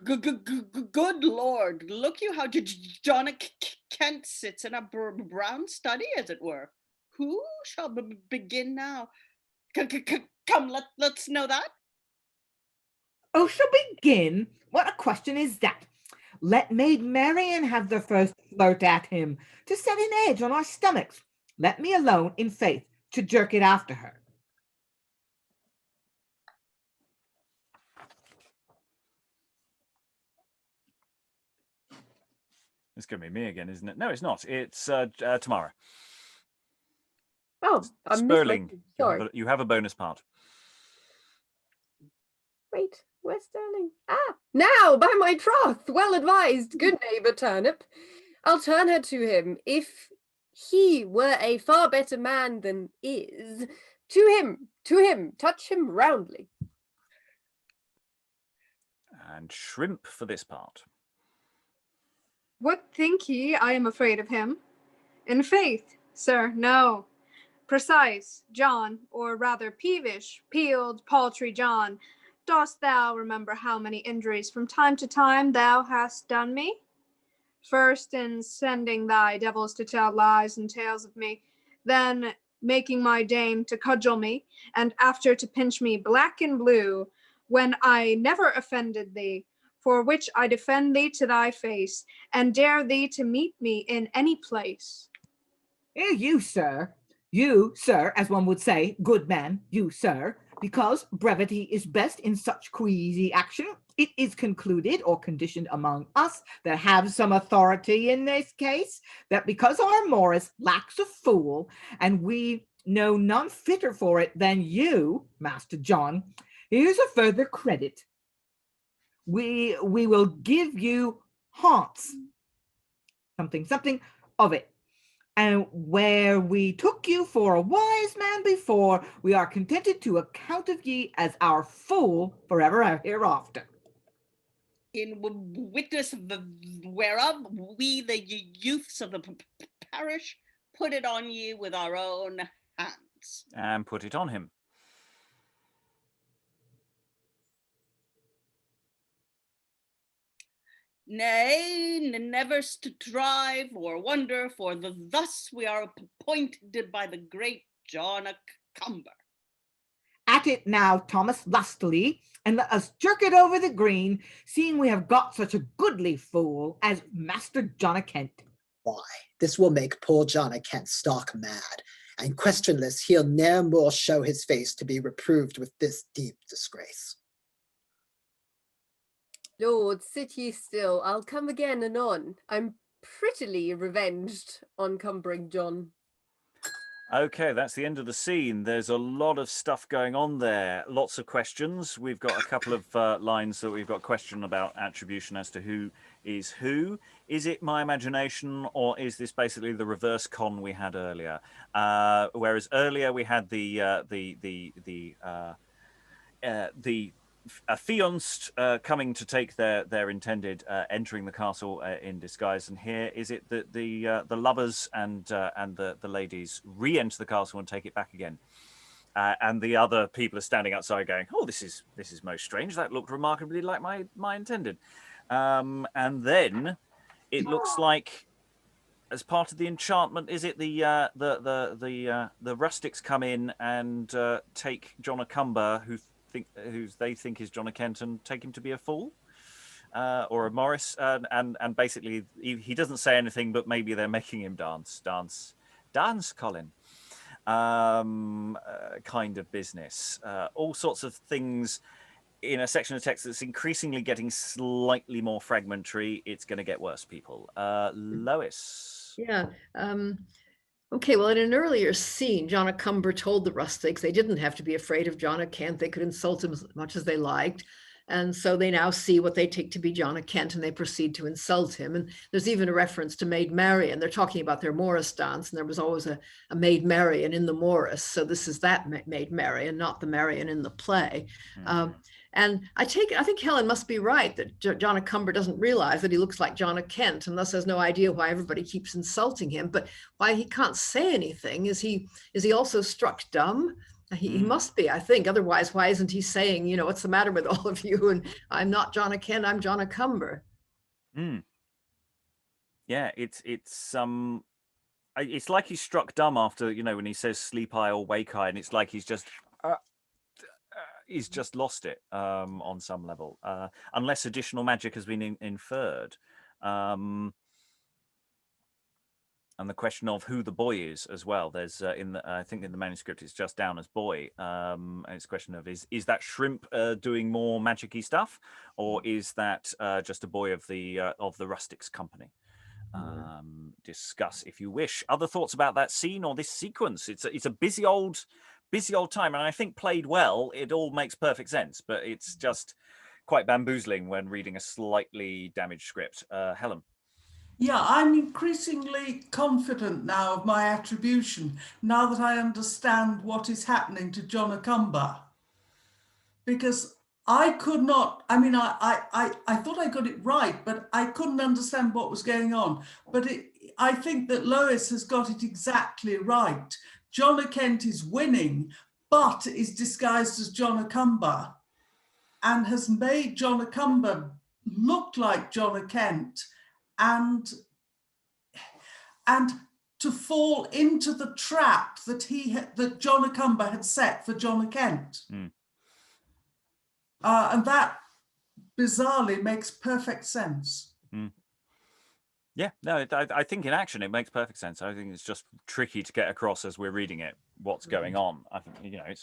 Good Lord, look you how John Kent sits in a brown study, as it were. Who shall begin now? Come, let's know that. Oh, shall begin? What a question is that? Let Maid Marian have the first flirt at him, to set an edge on our stomachs. Let me alone, in faith, to jerk it after her. It's going to be me again, isn't it? No, it's not. It's Tamara. Oh, I Spurling. Sorry. You have a bonus part. Wait, where's Sterling? Ah, now, by my troth, well advised, good neighbour Turnop. I'll turn her to him, if he were a far better man than is. To him, touch him roundly. And Shrimp for this part. What think ye I am afraid of him? In faith, sir, no. Precise, John, or rather peevish, peeled, paltry John, dost thou remember how many injuries from time to time thou hast done me? First in sending thy devils to tell lies and tales of me, then making my dame to cudgel me, and after to pinch me black and blue, when I never offended thee, for which I defend thee to thy face, and dare thee to meet me in any place. You, sir, as one would say, good man, you, sir, because brevity is best in such queasy action, it is concluded or conditioned among us that have some authority in this case, that because our Morris lacks a fool, and we know none fitter for it than you, Master John, here's a further credit. We will give you haunts, something of it. And where we took you for a wise man before, we are contented to account of ye as our fool forever hereafter. In witness whereof we, the youths of the parish, put it on ye with our own hands. And put it on him. Nay, never strive or wonder, for thus we are appointed by the great John a Cumber. At it now, Thomas, lustily, and let us jerk it over the green, seeing we have got such a goodly fool as Master John a Kent. Why, this will make poor John a Kent stark mad, and questionless he'll ne'er more show his face to be reproved with this deep disgrace. Lord, sit ye still, I'll come again anon. I'm prettily revenged on cumbering John. Okay, that's the end of the scene. There's a lot of stuff going on there. Lots of questions. We've got a couple of lines that we've got question about attribution as to who is who. Is it my imagination, or is this basically the reverse con we had earlier? Whereas earlier we had the affianced coming to take their intended, entering the castle in disguise, and here is it that the lovers and the ladies re-enter the castle and take it back again, and the other people are standing outside going, "Oh, this is most strange. That looked remarkably like my intended," and then it looks like as part of the enchantment, is it the rustics come in and take John a Cumber, who they think is John a Kent, and take him to be a fool? Or a Morris, and basically he doesn't say anything, but maybe they're making him dance, Colin, kind of business. All sorts of things in a section of text that's increasingly getting slightly more fragmentary. It's going to get worse, people. Lois. Yeah. Okay, well, in an earlier scene, John a Cumber told the rustics they didn't have to be afraid of John a Kent. They could insult him as much as they liked. And so they now see what they take to be John a Kent, and they proceed to insult him. And there's even a reference to Maid Marian. They're talking about their Morris dance, and there was always a Maid Marian in the Morris. So this is that Maid Marian, not the Marian in the play. And I think Helen must be right that John a Cumber doesn't realize that he looks like John a Kent, and thus has no idea why everybody keeps insulting him. But why he can't say anything, is he also struck dumb? He must be, I think. Otherwise, why isn't he saying, what's the matter with all of you? And I'm not John a Kent, I'm John a Cumber. Yeah, it's like he's struck dumb after, when he says sleep eye or wake eye, and it's like he's just lost it on some level, unless additional magic has been inferred. And the question of who the boy is as well. There's I think in the manuscript it's just down as boy. And it's a question of is that Shrimp doing more magic-y stuff, or is that just a boy of the rustics company? Discuss if you wish. Other thoughts about that scene or this sequence? It's a busy old time, and I think played well, it all makes perfect sense. But it's just quite bamboozling when reading a slightly damaged script. Helen. Yeah, I'm increasingly confident now of my attribution, now that I understand what is happening to John a Cumber. Because I could not, I thought I got it right, but I couldn't understand what was going on. But I think that Lois has got it exactly right. John a Kent is winning, but is disguised as John a Cumber, and has made John a Cumber look like John a Kent, and to fall into the trap that John a Cumber had set for John a Kent. And that bizarrely makes perfect sense. Yeah, no, I think in action it makes perfect sense. I think it's just tricky to get across as we're reading it what's going on. I think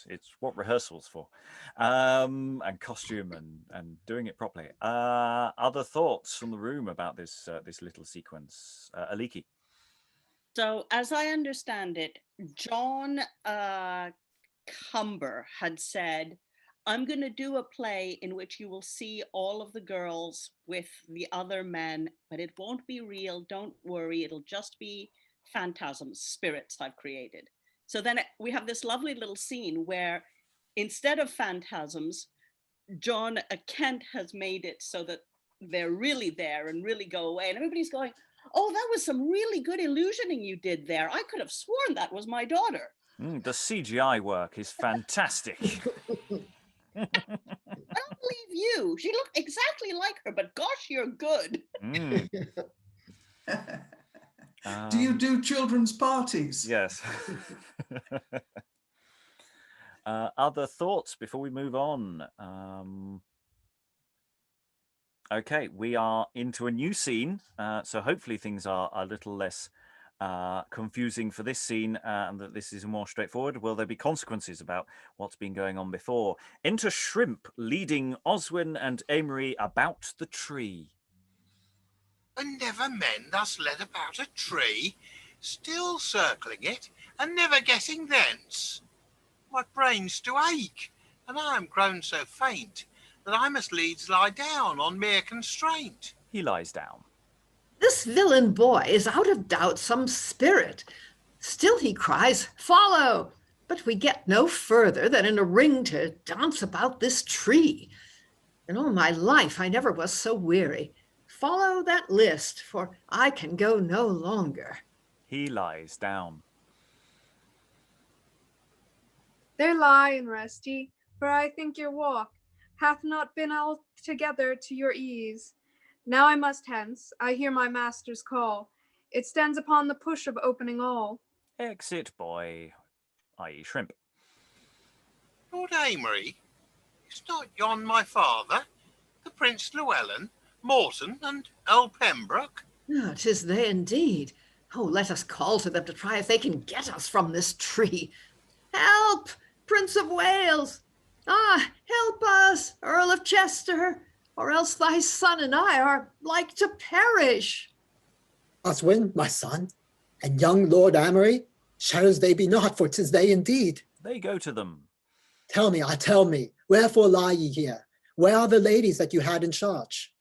it's what rehearsal's for, and costume and doing it properly. Other thoughts from the room about this little sequence, Aliki? So, as I understand it, John Cumber had said, I'm going to do a play in which you will see all of the girls with the other men, but it won't be real. Don't worry. It'll just be phantasms, spirits I've created. So then we have this lovely little scene where instead of phantasms, John a Kent has made it so that they're really there and really go away. And everybody's going, oh, that was some really good illusioning you did there. I could have sworn that was my daughter. The CGI work is fantastic. I don't believe you. She looked exactly like her, but gosh, you're good. Do you do children's parties? Yes. Other thoughts before we move on? Okay, we are into a new scene, so hopefully things are a little less confusing for this scene, and that this is more straightforward. Will there be consequences about what's been going on before? Enter Shrimp leading Oswen and Amery about the tree. And never men thus led about a tree, still circling it, and never getting thence. My brains do ache, and I am grown so faint that I must needs lie down on mere constraint. He lies down. This villain boy is out of doubt some spirit. Still he cries, follow! But we get no further than in a ring to dance about this tree. In all my life I never was so weary. Follow that list, for I can go no longer. He lies down. There lie and rest ye, for I think your walk hath not been altogether to your ease. Now I must hence, I hear my master's call. It stands upon the push of opening all. Exit boy, i.e. shrimp. Lord Amery, is not yon my father, the Prince Llwellyn, Morton, and Earl Pembroke? Ah, 'tis they indeed. Oh, let us call to them to try if they can get us from this tree. Help, Prince of Wales! Ah, help us, Earl of Chester, or else thy son and I are like to perish. Oswen, my son, and young Lord Amery, shadows they be not, for 'tis they indeed. They go to them. Tell me, wherefore lie ye here? Where are the ladies that you had in charge?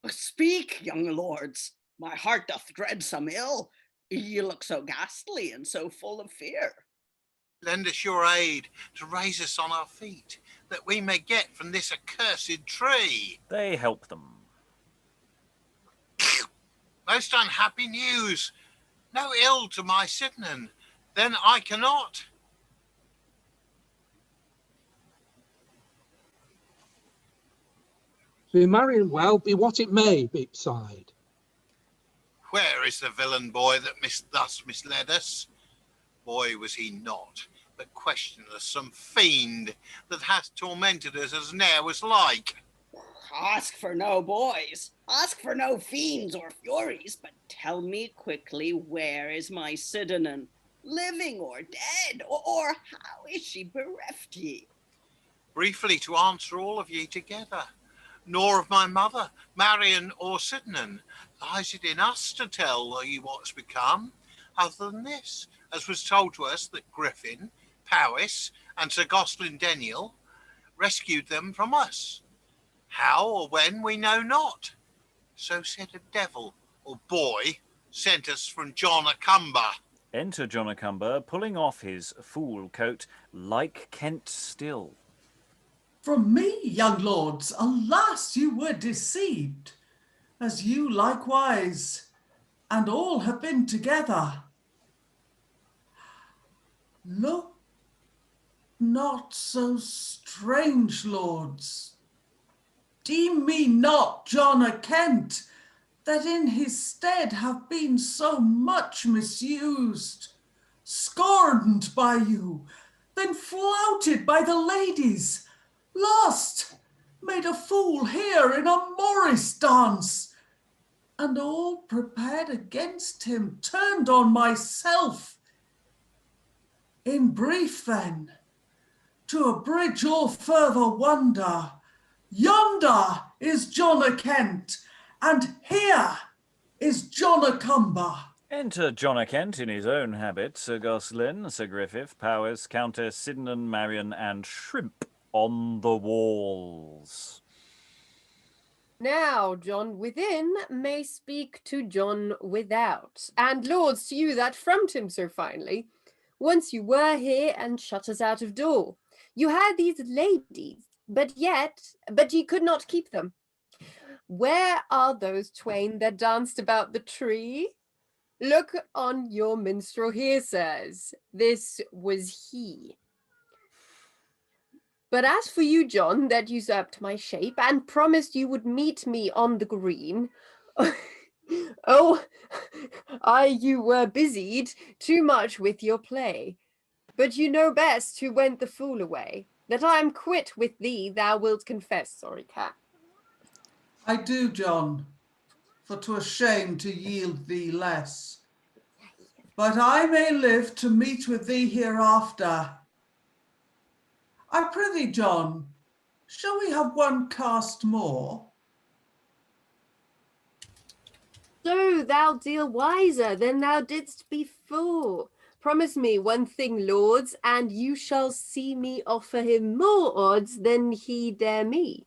Speak, young lords. My heart doth dread some ill. Ye look so ghastly and so full of fear. Lend us your aid to raise us on our feet, that we may get from this accursed tree. They help them. Most unhappy news. No ill to my Sydanen. Then I cannot. Be Marian well, be what it may, beside. Where is the villain boy that thus misled us? Boy was he not, but questionless, some fiend that hath tormented us as ne'er was like. Ask for no boys, ask for no fiends or furies, but tell me quickly, where is my Sydanen, living or dead, or how is she bereft ye? Briefly to answer all of ye together, nor of my mother, Marian or Sydanen, lies it in us to tell ye what's become, other than this, as was told to us that Griffin, Powis, and Sir Gosselen rescued them from us. How or when we know not. So said a devil or boy sent us from John a Cumber. Enter John a Cumber, pulling off his fool coat, like Kent still. From me, young lords, alas, you were deceived, as you likewise, and all have been together. Look not so strange, lords. Deem me not John a Kent, that in his stead have been so much misused, scorned by you, then flouted by the ladies, lost, made a fool here in a morris dance, and all prepared against him, turned on myself. In brief, then, to abridge all further wonder, yonder is John a Kent, and here is John a Cumber. Enter John a Kent in his own habit, Sir Gosselen, Sir Griffin, Powis, Countess, Sydanen, Marian, and Shrimp on the walls. Now John within may speak to John without, and lords to you that front him so finely. Once you were here and shut us out of door. You had these ladies, but ye could not keep them. Where are those twain that danced about the tree? Look on your minstrel here, sirs. This was he. But as for you, John, that usurped my shape and promised you would meet me on the green, you were busied too much with your play. But you know best who went the fool away. That I am quit with thee, thou wilt confess, sorry cat. I do, John, for 'twere shame to yield thee less. But I may live to meet with thee hereafter. I prithee, John, shall we have one cast more? So thou deal wiser than thou didst before. Promise me one thing, lords, and you shall see me offer him more odds than he dare me.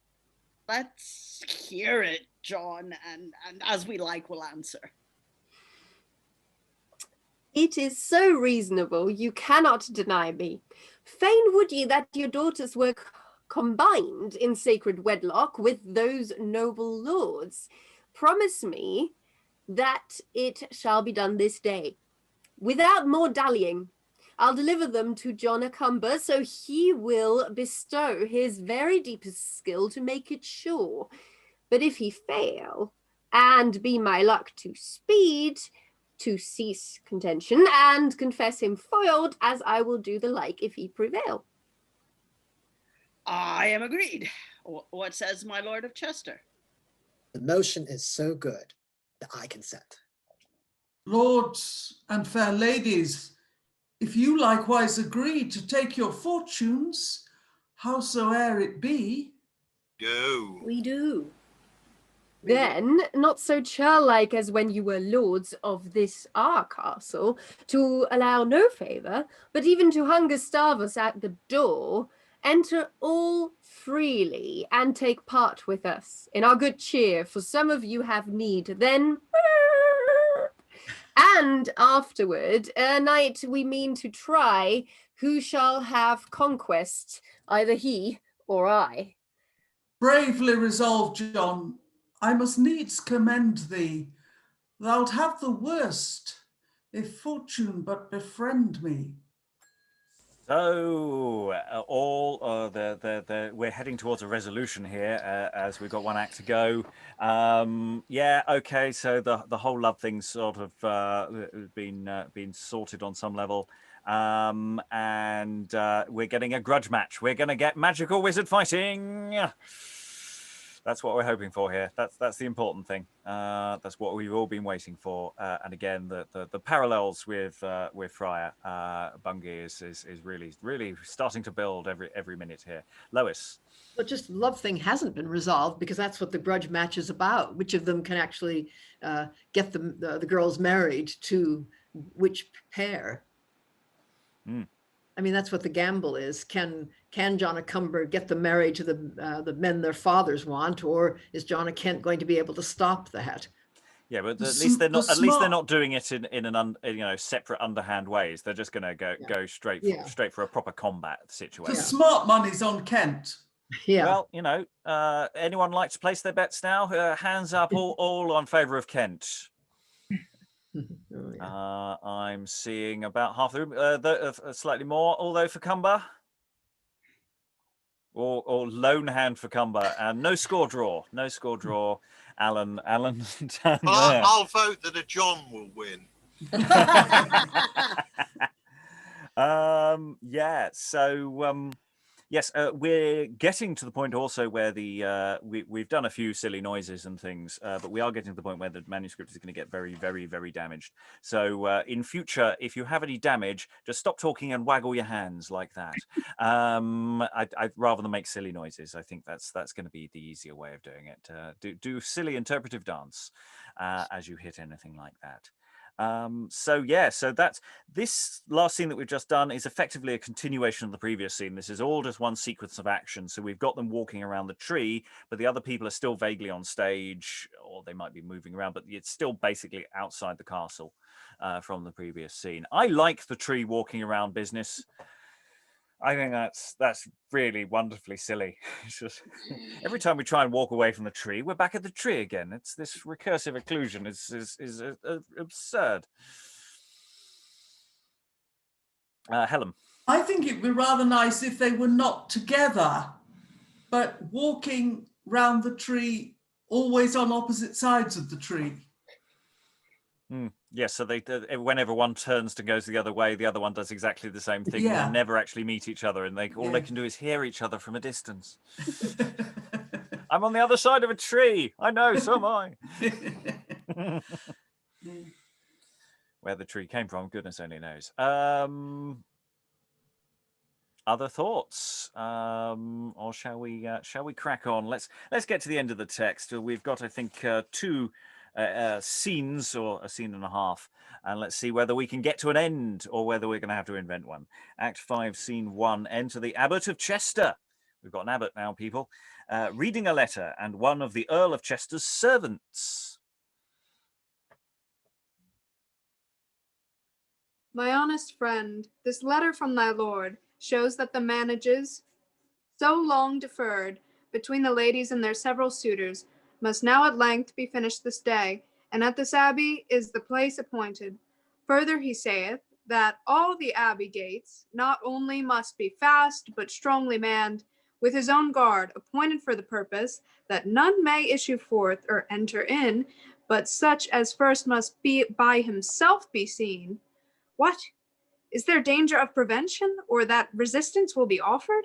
Let's hear it, John, and as we like, we'll answer. It is so reasonable, you cannot deny me. Fain would ye that your daughters were combined in sacred wedlock with those noble lords. Promise me that it shall be done this day. Without more dallying, I'll deliver them to John a Cumber, so he will bestow his very deepest skill to make it sure. But if he fail, and be my luck to speed, to cease contention and confess him foiled, as I will do the like if he prevail. I am agreed. What says my Lord of Chester? The motion is so good that I consent. Lords and fair ladies, if you likewise agree to take your fortunes, howsoe'er it be. Do. We do. Then, not so churl-like as when you were lords of this our castle, to allow no favour, but even to hunger starve us at the door, enter all freely and take part with us in our good cheer, for some of you have need. Then, and afterward, a night we mean to try who shall have conquest, either he or I. Bravely resolved, John. I must needs commend thee. Thou'lt have the worst, if fortune but befriend me. So, we're heading towards a resolution here, as we've got one act to go. Yeah, okay. So the whole love thing's sort of been sorted on some level, and we're getting a grudge match. We're going to get magical wizard fighting. That's what we're hoping for here. That's the important thing. That's what we've all been waiting for. And again, the parallels with Freya Bungie is really starting to build every minute here. Lois. But just love thing hasn't been resolved, because that's what the grudge match is about. Which of them can actually get the girls married to which pair? I mean, that's what the gamble is. Can John of Cumber get them married to the men their fathers want, or is John of Kent going to be able to stop that? Yeah, but at least they're not. At least they're not doing it in an separate underhand ways. They're just going to go straight for a proper combat situation. The smart money's on Kent. Yeah. Well, anyone like to place their bets now? Hands up, all on favour of Kent. Oh, yeah. I'm seeing about half the room, slightly more, although for Cumber. Or lone hand for Cumber, and no score draw. Alan down there. I'll vote that a John will win. Yeah, so yes, we're getting to the point also where we've done a few silly noises and things, but we are getting to the point where the manuscript is going to get very, very, very damaged. So in future, if you have any damage, just stop talking and waggle your hands like that. I'd rather than make silly noises. I think that's going to be the easier way of doing it. Do silly interpretive dance as you hit anything like that. So that's this last scene that we've just done is effectively a continuation of the previous scene. This is all just one sequence of action. So we've got them walking around the tree, but the other people are still vaguely on stage, or they might be moving around, but it's still basically outside the castle from the previous scene. I like the tree walking around business. I think that's really wonderfully silly. It's just, every time we try and walk away from the tree, we're back at the tree again. It's this recursive occlusion is absurd. Helen. I think it'd be rather nice if they were not together, but walking round the tree, always on opposite sides of the tree. Yes, so whenever one turns to goes the other way, the other one does exactly the same thing. Yeah. They never actually meet each other, and they can do is hear each other from a distance. I'm on the other side of a tree. I know, so am I. Where the tree came from, goodness only knows. Other thoughts, or shall we crack on? Let's get to the end of the text. We've got, I think, two scenes, or a scene and a half, and let's see whether we can get to an end or whether we're going to have to invent one. Act 5, Scene 1. Enter the Abbot of Chester. We've got an abbot now, people, reading a letter, and one of the Earl of Chester's servants. My honest friend, this letter from thy lord shows that the marriages, so long deferred, between the ladies and their several suitors, must now at length be finished this day, and at this abbey is the place appointed. Further he saith, that all the abbey gates not only must be fast, but strongly manned, with his own guard appointed for the purpose, that none may issue forth or enter in, but such as first must be by himself be seen. What? Is there danger of prevention, or that resistance will be offered?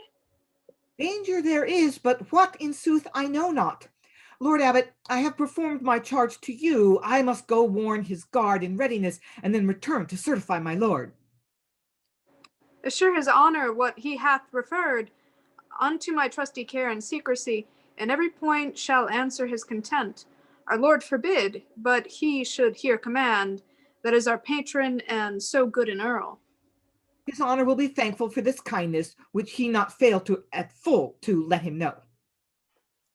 Danger there is, but what in sooth I know not. Lord Abbot, I have performed my charge to you. I must go warn his guard in readiness, and then return to certify my lord. Assure his honor what he hath referred unto my trusty care and secrecy, and every point shall answer his content. Our Lord forbid, but he should here command, that is our patron and so good an earl. His honor will be thankful for this kindness, which he not fail to at full to let him know.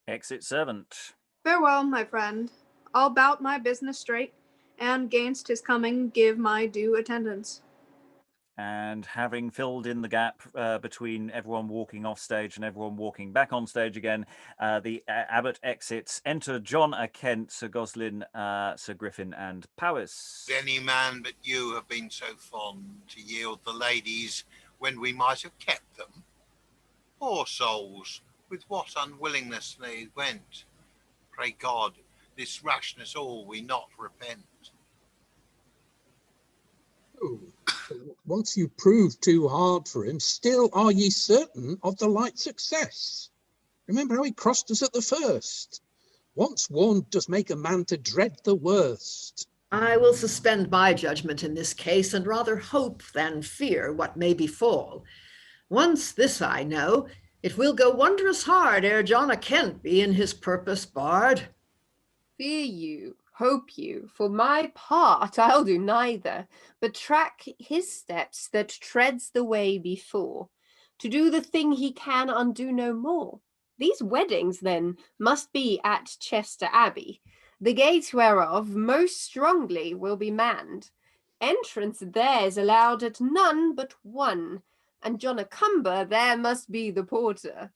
Exit servant. Farewell, my friend. I'll bout my business straight, and gainst his coming give my due attendance. And having filled in the gap between everyone walking off stage and everyone walking back on stage again, the Abbot exits. Enter John a Kent, Sir Gosselen, Sir Griffin, and Powis. Any man but you have been so fond to yield the ladies when we might have kept them. Poor souls, with what unwillingness they went. Pray God, this rashness all we not repent. Oh, once you proved too hard for him, still are ye certain of the light success? Remember how he crossed us at the first. Once warned does make a man to dread the worst. I will suspend my judgment in this case, and rather hope than fear what may befall. Once this I know, it will go wondrous hard ere John a Kent be in his purpose barred. Fear you, hope you, for my part I'll do neither, but track his steps that treads the way before, to do the thing he can undo no more. These weddings then must be at Chester Abbey, the gates whereof most strongly will be manned. Entrance there's allowed at none but one, and John a Cumber there must be the porter.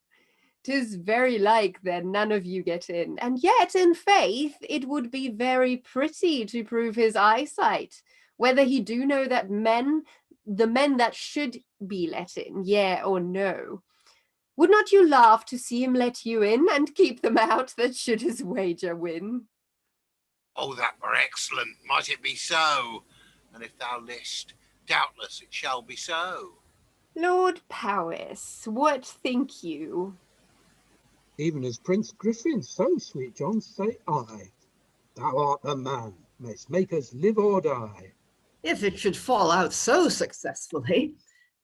'Tis very like that none of you get in, and yet in faith it would be very pretty to prove his eyesight, whether he do know that the men that should be let in, yea or no. Would not you laugh to see him let you in, and keep them out that should his wager win? Oh, that were excellent, might it be so? And if thou list, doubtless it shall be so. Lord Powis, what think you? Even as Prince Griffin, so sweet John, say I. Thou art the man, mayst make us live or die. If it should fall out so successfully,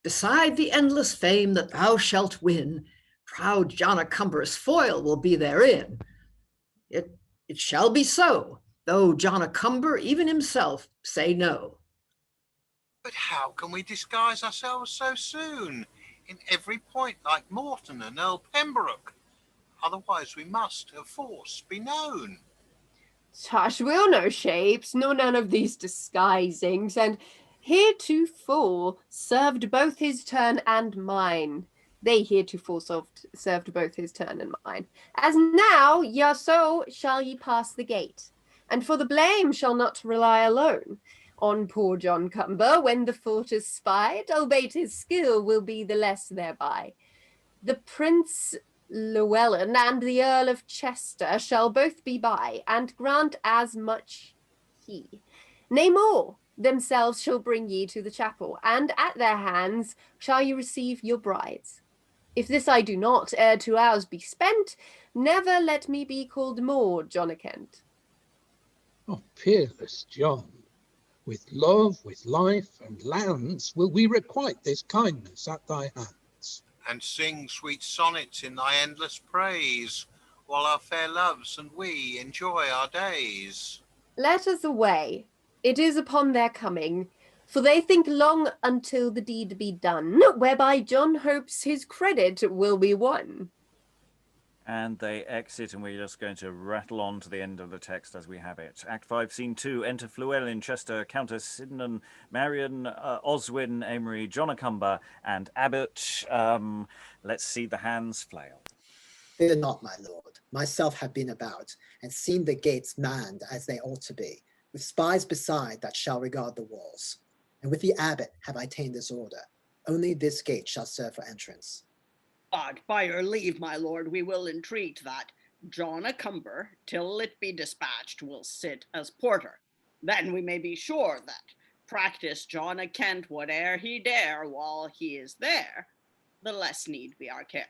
beside the endless fame that thou shalt win, proud John a Cumber's foil will be therein. It shall be so, though John a Cumber even himself say no. But how can we disguise ourselves so soon, in every point like Morton and Earl Pembroke? Otherwise we must of force be known. Tush, we'll no shapes, nor none of these disguisings, and heretofore served both his turn and mine. They heretofore served both his turn and mine. As now, ya so shall ye pass the gate, and for the blame shall not rely alone on poor John Cumber. When the fort is spied, albeit his skill will be the less thereby. The Prince Llwellyn and the Earl of Chester shall both be by, and grant as much he. Nay more, themselves shall bring ye to the chapel, and at their hands shall ye receive your brides. If this I do not, ere 2 hours be spent, never let me be called more John a Kent. Oh, peerless John, with love, with life and lands will we requite this kindness at thy hand. And sing sweet sonnets in thy endless praise, while our fair loves and we enjoy our days. Let us away. It is upon their coming, for they think long until the deed be done, whereby John hopes his credit will be won. And they exit, and we're just going to rattle on to the end of the text as we have it. Act 5, Scene 2, enter Llwellyn, Chester, Countess, Sydanen, Marian, Oswen, Amery, John a Cumber, and Abbot. Let's see the hands flail. Fear not, my lord. Myself have been about, and seen the gates manned as they ought to be, with spies beside that shall regard the walls. And with the abbot have I ta'en this order. Only this gate shall serve for entrance. But by your leave, my lord, we will entreat that, John a Cumber, till it be dispatched, will sit as porter. Then we may be sure that practice John a Kent whate'er he dare while he is there, the less need be our care.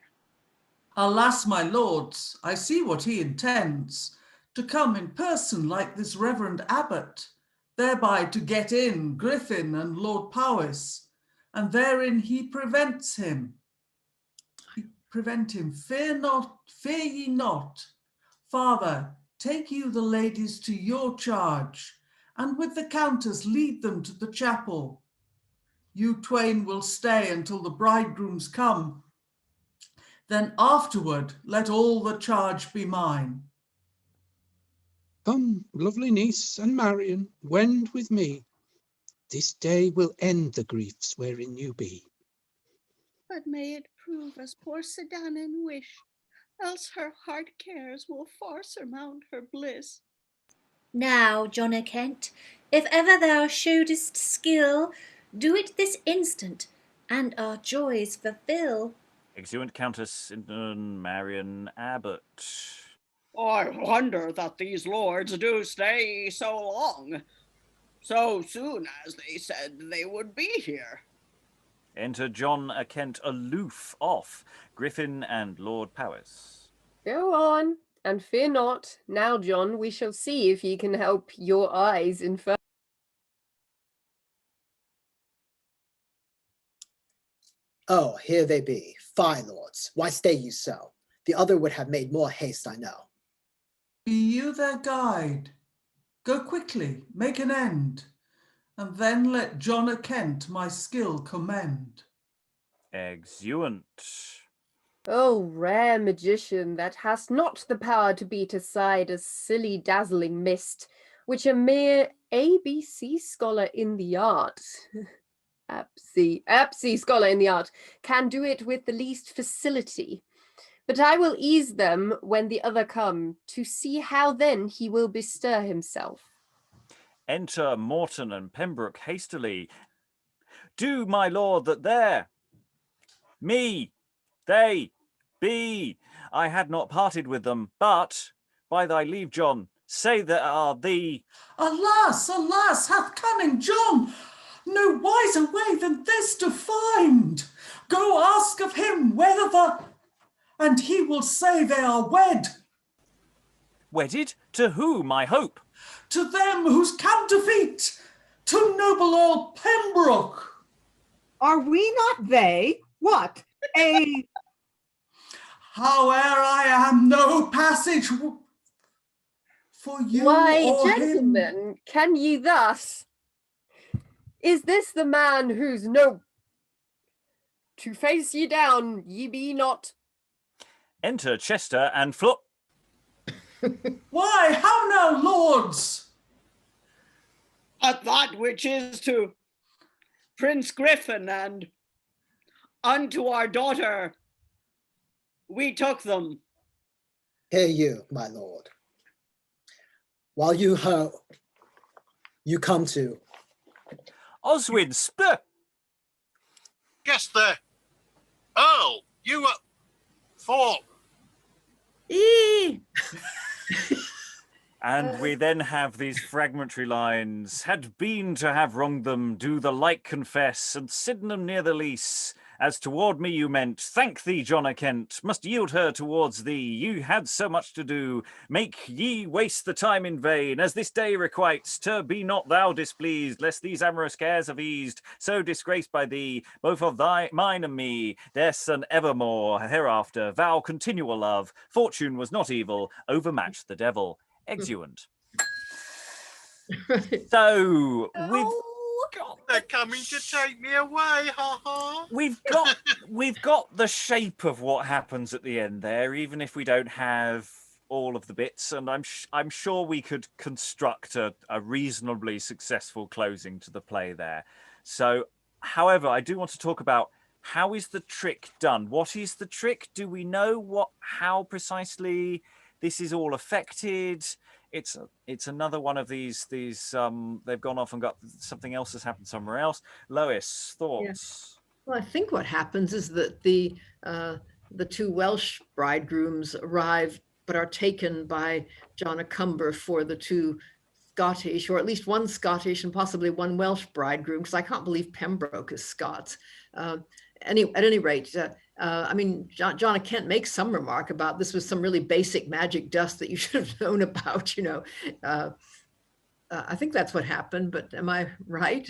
Alas, my lords, I see what he intends, to come in person like this reverend abbot, thereby to get in Griffin and Lord Powis, and therein he prevents him. Fear ye not. Father, take you the ladies to your charge, and with the Countess lead them to the chapel. You twain will stay until the bridegrooms come. Then afterward let all the charge be mine. Come, lovely niece and Marian, wend with me. This day will end the griefs wherein you be. But may it prove as poor Sydanen wish, else her hard cares will far surmount her bliss. Now, John a Kent, if ever thou showedst skill, do it this instant, and our joys fulfill. Exeunt Countess Marian Abbot. I wonder that these lords do stay so long, so soon as they said they would be here. Enter John a Kent aloof off, Griffin and Lord Powis. Go on, and fear not. Now, John, we shall see if ye can help your eyes infer. Oh, here they be. Fie, lords. Why stay you so? The other would have made more haste, I know. Be you their guide. Go quickly, make an end, and then let John a Kent my skill commend. Exeunt. O rare magician, that hast not the power to beat aside a silly dazzling mist, which a mere ABC scholar in the art, apsy scholar in the art, can do it with the least facility. But I will ease them when the other come, to see how then he will bestir himself. Enter Morton and Pembroke hastily. Do, my lord, that there me they be. I had not parted with them, but by thy leave, John, say that are thee. Alas, alas, hath cunning John no wiser way than this to find. Go ask of him whether and he will say they are wed. Wedded? To whom, I hope? To them whose counterfeit, to noble old Pembroke. Are we not they? What? Howe'er I am no passage for you. Why, or gentlemen, him. can ye thus? Is this the man whose no to face ye down ye be not? Enter Chester and Flop. Why, how now, lords? At that which is to Prince Griffin and unto our daughter, we took them. Hear you, my lord. While you come to Oswen, spur. Guess the Earl, you were for. And we then have these fragmentary lines. Had been to have wronged them, do the like confess, and Sydenham near the lease. As toward me you meant, thank thee, John a Kent, must yield her towards thee. You had so much to do, make ye waste the time in vain, as this day requites, to be not thou displeased, lest these amorous cares have eased, so disgraced by thee, both of mine and me, des and evermore, hereafter, vow continual love. Fortune was not evil, overmatched the devil. Exeunt. So, They're coming to take me away, ha ha. we've got the shape of what happens at the end there, even if we don't have all of the bits, and I'm sure we could construct a reasonably successful closing to the play there. So, however, I do want to talk about how is the trick done? What is the trick? Do we know how precisely this is all affected? It's another one of these they've gone off and got something else has happened somewhere else. Lois, thoughts? Yeah. Well, I think what happens is that the two Welsh bridegrooms arrive but are taken by John of Cumber for the two Scottish, or at least one Scottish and possibly one Welsh bridegroom, because I can't believe Pembroke is Scots. At any rate, I mean, John of Kent makes some remark about this was some really basic magic dust that you should have known about, you know. I think that's what happened, but am I right?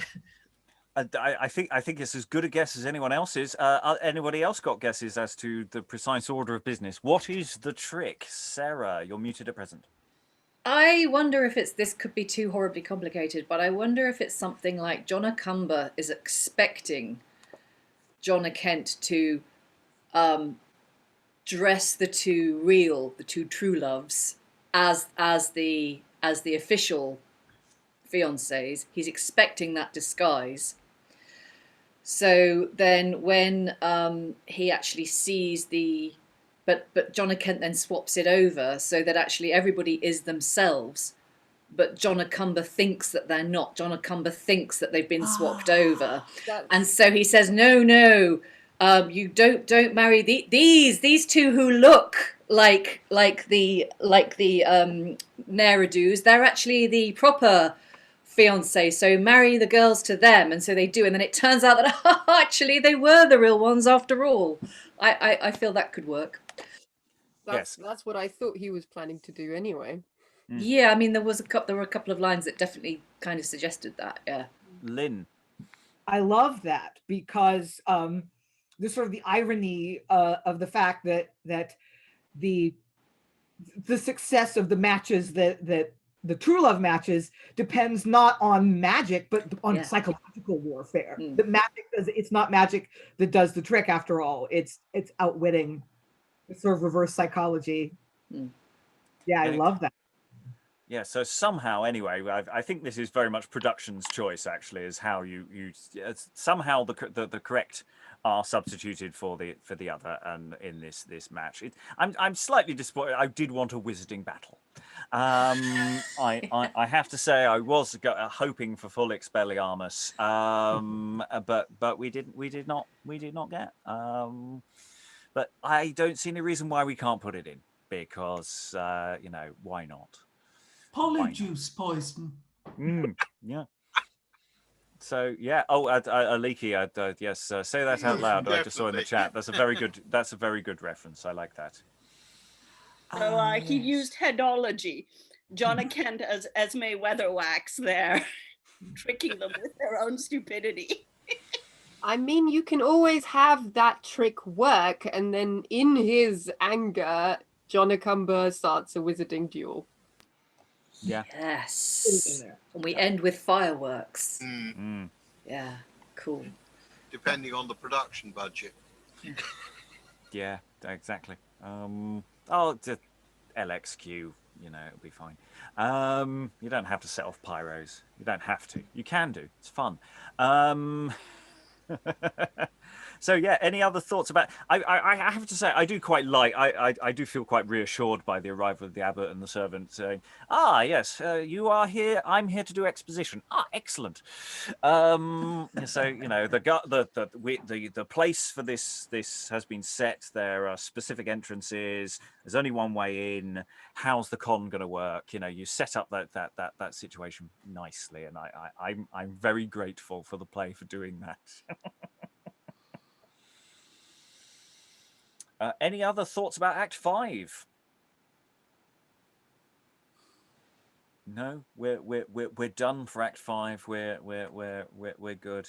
I think it's as good a guess as anyone else's. Anybody else got guesses as to the precise order of business? What is the trick? Sarah, you're muted at present. I wonder if this could be too horribly complicated, but I wonder if it's something like John of Cumber is expecting John of Kent to dress the two true loves as the official fiancés. He's expecting that disguise. So then when he actually sees but John of Kent then swaps it over so that actually everybody is themselves, but John of Cumber thinks that they're not. John of Cumber thinks that they've been swapped over. And so he says, no, you don't marry these two who look like the ne'er-do-wells. They're actually the proper fiancé, so marry the girls to them. And so they do, and then it turns out that actually they were the real ones after all. I feel that could work. That's what I thought he was planning to do anyway. Yeah, I mean, there were a couple of lines that definitely kind of suggested that. Yeah. Lynn, I love that because the sort of the irony of the fact that the success of the matches that the true love matches depends not on magic but on psychological warfare. The magic it's not magic that does the trick after all. It's outwitting. It's sort of reverse psychology. Yeah, I love that. Yeah, so somehow, anyway, I think this is very much production's choice. Actually, is how you somehow the correct are substituted for the other, and in this match, I'm slightly disappointed. I did want a wizarding battle. I have to say I was hoping for full Expelliarmus, but we did not get. But I don't see any reason why we can't put it in, because why not? Polyjuice poison. Yeah. So yeah. Oh, Aliki. Yes. Say that out loud. I just saw in the chat. That's a very good reference. I like that. So he used headology. John of Kent as Esme Weatherwax there, tricking them with their own stupidity. I mean, you can always have that trick work, and then in his anger, John of Cumber starts a wizarding duel. Yeah. Yes. And we end with fireworks. Yeah, cool. Depending on the production budget. Yeah, exactly. LXQ, it'll be fine. You don't have to set off pyros. You don't have to. You can do. It's fun. So yeah, any other thoughts about? I have to say I do quite like. I do feel quite reassured by the arrival of the abbot and the servant saying, "Ah, yes, you are here. I'm here to do exposition." Ah, excellent. So the place for this has been set. There are specific entrances. There's only one way in. How's the con going to work? You set up that situation nicely, and I'm very grateful for the play for doing that. Any other thoughts about Act 5? No, we're done for Act 5. We're good.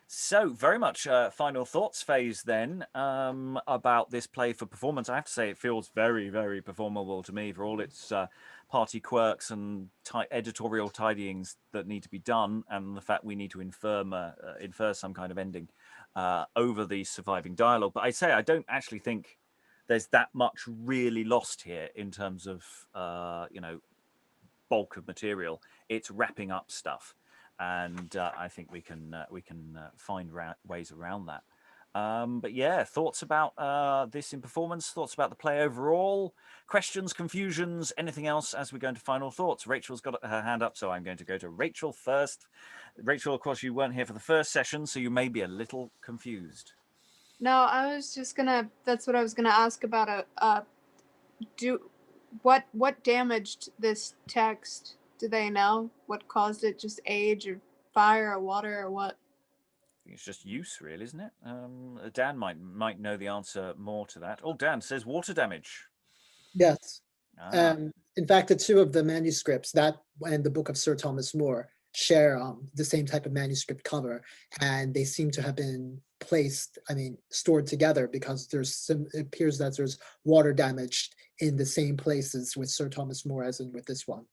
So very much final thoughts phase then about this play for performance. I have to say it feels very, very performable to me for all its party quirks and editorial tidyings that need to be done, and the fact we need to infer some kind of ending over the surviving dialogue. But I say I don't actually think there's that much really lost here in terms of bulk of material. It's wrapping up stuff, and I think we can find ways around that. But yeah, thoughts about this in performance, thoughts about the play overall, questions, confusions, anything else as we go into final thoughts. Rachel's got her hand up, so I'm going to go to Rachael first. Rachel, of course, you weren't here for the first session, so you may be a little confused. No, I was just that's what I was gonna ask about what damaged this text? Do they know what caused it? Just age or fire or water or what? I think it's just use, really, isn't it? Dan might know the answer more to that. Oh, Dan says water damage. Yes. Ah. In fact, the two of the manuscripts, that and the Book of Sir Thomas More, share the same type of manuscript cover, and they seem to have been stored together because it appears that there's water damage in the same places with Sir Thomas More as in with this one.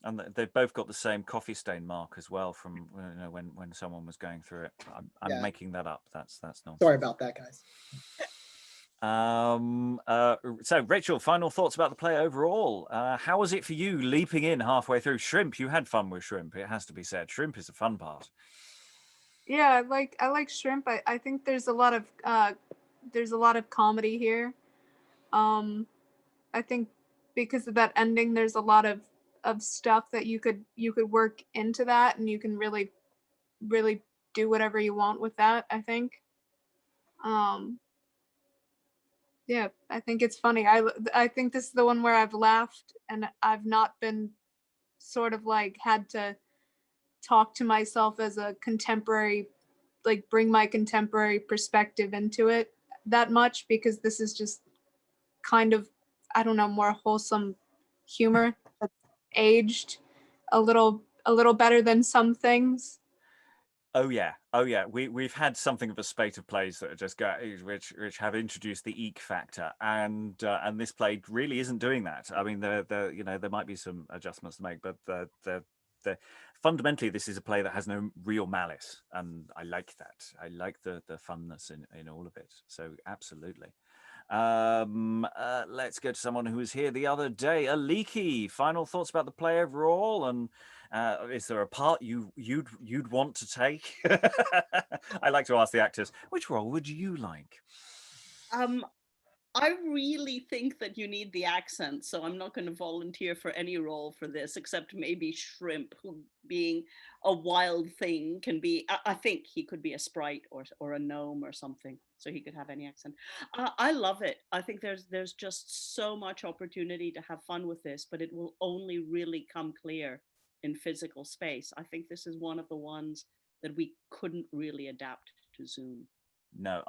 And they've both got the same coffee stain mark as well from when someone was going through it. I'm making that up. That's nonsense. Sorry about that, guys. So Rachael, final thoughts about the play overall. How was it for you leaping in halfway through? Shrimp, you had fun with Shrimp, it has to be said. Shrimp is a fun part. Yeah, I like Shrimp. I think there's a lot of comedy here. I think because of that ending, there's a lot of stuff that you could work into that, and you can really do whatever you want with that, I think. Yeah, I think it's funny. I think this is the one where I've laughed and I've not been sort of like had to talk to myself as a contemporary, like bring my contemporary perspective into it that much, because this is just kind of, I don't know, more wholesome humor that's aged a little better than some things. Oh yeah. We've had something of a spate of plays that are just which have introduced the eek factor, and this play really isn't doing that. I mean, there might be some adjustments to make, but the fundamentally this is a play that has no real malice, and I like that. I like the funness in all of it. So absolutely. Let's go to someone who was here the other day. Aliki, final thoughts about the play overall, and is there a part you'd want to take? I like to ask the actors, which role would you like? I really think that you need the accent, so I'm not going to volunteer for any role for this, except maybe Shrimp, who being a wild thing can be, I think he could be a sprite or a gnome or something, so he could have any accent. I love it. I think there's just so much opportunity to have fun with this, but it will only really come clear in physical space. I think this is one of the ones that we couldn't really adapt to Zoom. No,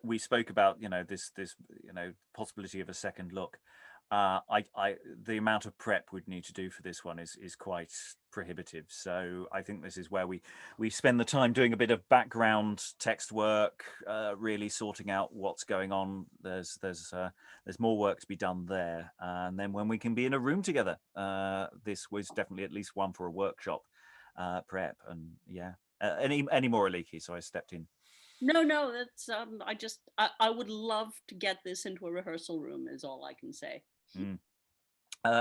we spoke about this possibility of a second look. The amount of prep we'd need to do for this one is quite prohibitive. So I think this is where we spend the time doing a bit of background text work, really sorting out what's going on. There's more work to be done there, and then when we can be in a room together, this was definitely at least one for a workshop prep. And yeah. Any more, Aliki? So I stepped in. No, that's I would love to get this into a rehearsal room, is all I can say.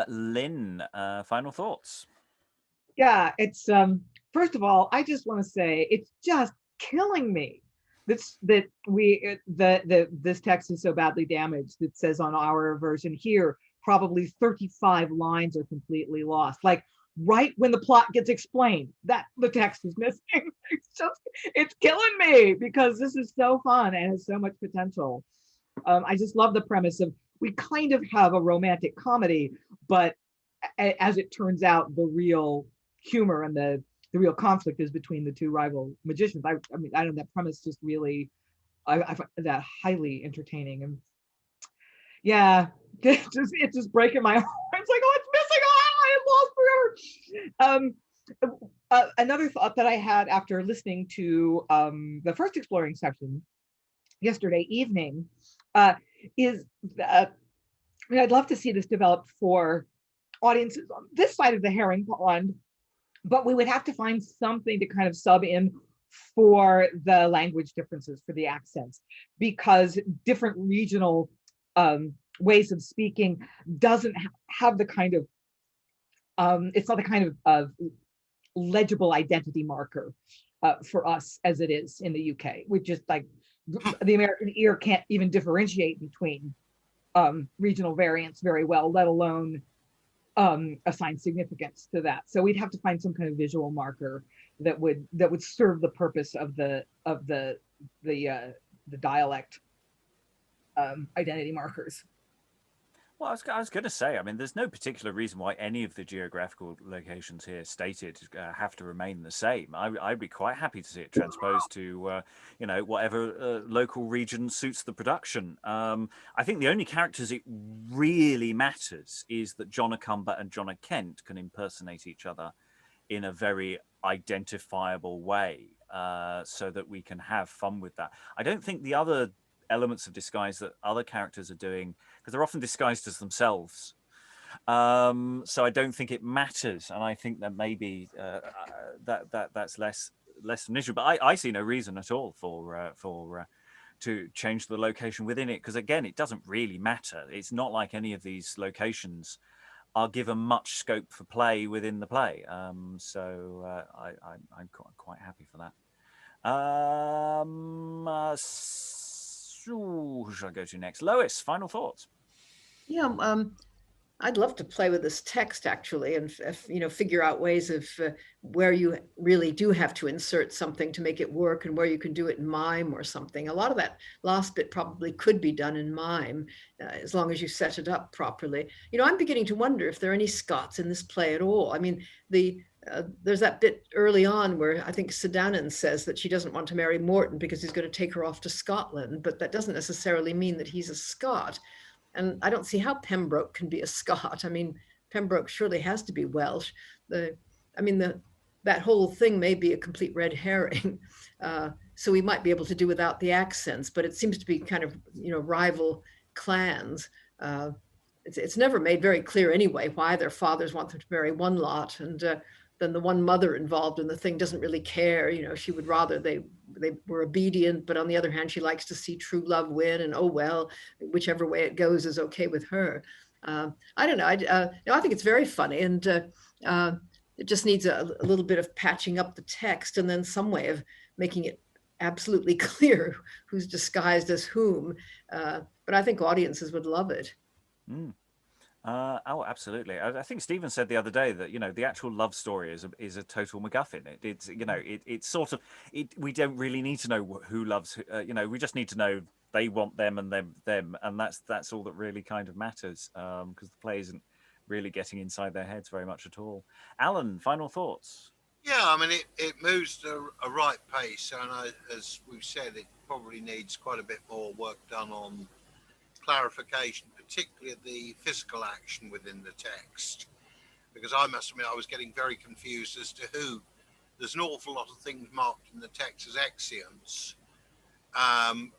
Lynn, final thoughts? Yeah, it's first of all, I just want to say it's just killing me this text is so badly damaged. It says on our version here, probably 35 lines are completely lost. Like right when the plot gets explained, that the text is missing. It's killing me because this is so fun and has so much potential. I just love the premise of we kind of have a romantic comedy, but as it turns out, the real humor and the real conflict is between the two rival magicians. I mean, I don't know, that premise just really, I find that highly entertaining. And yeah, it's just breaking my heart. It's like, oh, it's missing. I am lost forever. Another thought that I had after listening to the first exploring section yesterday evening is that I'd love to see this developed for audiences on this side of the herring pond, but we would have to find something to kind of sub in for the language differences, for the accents, because different regional ways of speaking doesn't have the kind of it's not the kind of legible identity marker for us as it is in the UK. We just like the American ear can't even differentiate between regional variants very well, let alone assign significance to that. So we'd have to find some kind of visual marker that would serve the purpose of the dialect. identity markers. Well, I was going to say, I mean, there's no particular reason why any of the geographical locations here stated have to remain the same. I'd be quite happy to see it transposed to, whatever local region suits the production. I think the only characters it really matters is that John a Cumber and John a Kent can impersonate each other in a very identifiable way, so that we can have fun with that. I don't think the other elements of disguise that other characters are doing, because they're often disguised as themselves, so I don't think it matters, and I think that maybe that's less an issue. But I see no reason at all for to change the location within it, because again, it doesn't really matter. It's not like any of these locations are given much scope for play within the play, so I'm quite happy for that. Who shall I go to next? Lois, final thoughts? Yeah, I'd love to play with this text actually, and figure out ways of where you really do have to insert something to make it work, and where you can do it in mime or something. A lot of that last bit probably could be done in mime, as long as you set it up properly. I'm beginning to wonder if there are any Scots in this play at all. I mean, there's that bit early on where I think Sydanen says that she doesn't want to marry Morton because he's going to take her off to Scotland, but that doesn't necessarily mean that he's a Scot. And I don't see how Pembroke can be a Scot. I mean, Pembroke surely has to be Welsh. That whole thing may be a complete red herring. So we might be able to do without the accents, but it seems to be kind of, rival clans. It's never made very clear anyway why their fathers want them to marry one lot, and then the one mother involved in the thing doesn't really care. She would rather they were obedient, but on the other hand, she likes to see true love win, and oh well, whichever way it goes is okay with her. I don't know. I think it's very funny, and it just needs a little bit of patching up the text, and then some way of making it absolutely clear who's disguised as whom. But I think audiences would love it. Mm. Oh, absolutely. I think Stephen said the other day that the actual love story is a total MacGuffin. It's sort of we don't really need to know who loves. We just need to know they want them and them, and that's all that really kind of matters. Because the play isn't really getting inside their heads very much at all. Alan, final thoughts? Yeah, I mean it moves at a right pace, and as we've said, it probably needs quite a bit more work done on clarification, particularly the physical action within the text, because I must admit I was getting very confused as to who. There's an awful lot of things marked in the text as exeunts,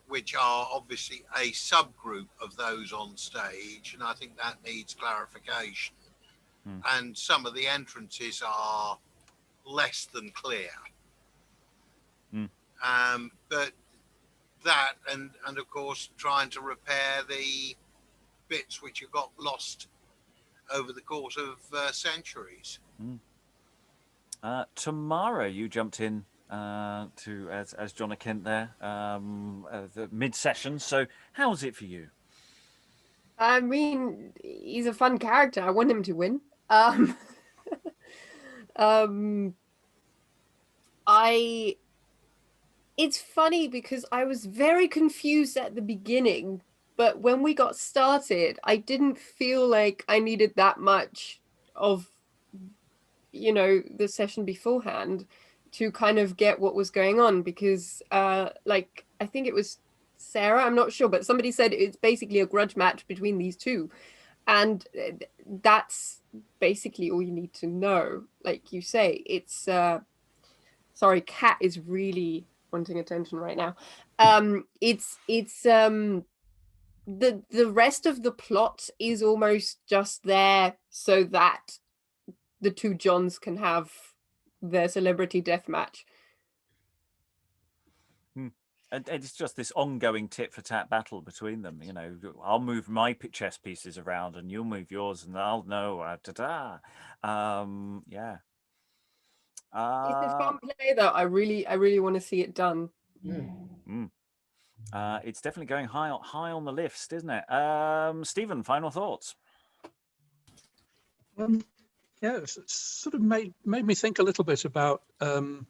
which are obviously a subgroup of those on stage, and I think that needs clarification. And some of the entrances are less than clear. But that and of course trying to repair the bits which have got lost over the course of centuries. Tamara, you jumped in as John a Kent there, the mid-session. So how was it for you? I mean, he's a fun character. I want him to win. It's funny because I was very confused at the beginning, but when we got started, I didn't feel like I needed that much of, the session beforehand to kind of get what was going on, because I think it was Sarah, I'm not sure, but somebody said it's basically a grudge match between these two. And that's basically all you need to know. Like you say, it's, sorry, Kat is really wanting attention right now. It's the rest of the plot is almost just there so that the two Johns can have their celebrity death match. And it's just this ongoing tit for tat battle between them. I'll move my chess pieces around and you'll move yours, and I'll know. Yeah. It's a fun play, though. I really want to see it done. It's definitely going high on the list, isn't it? Stephen, final thoughts? Yeah, it sort of made me think a little bit about the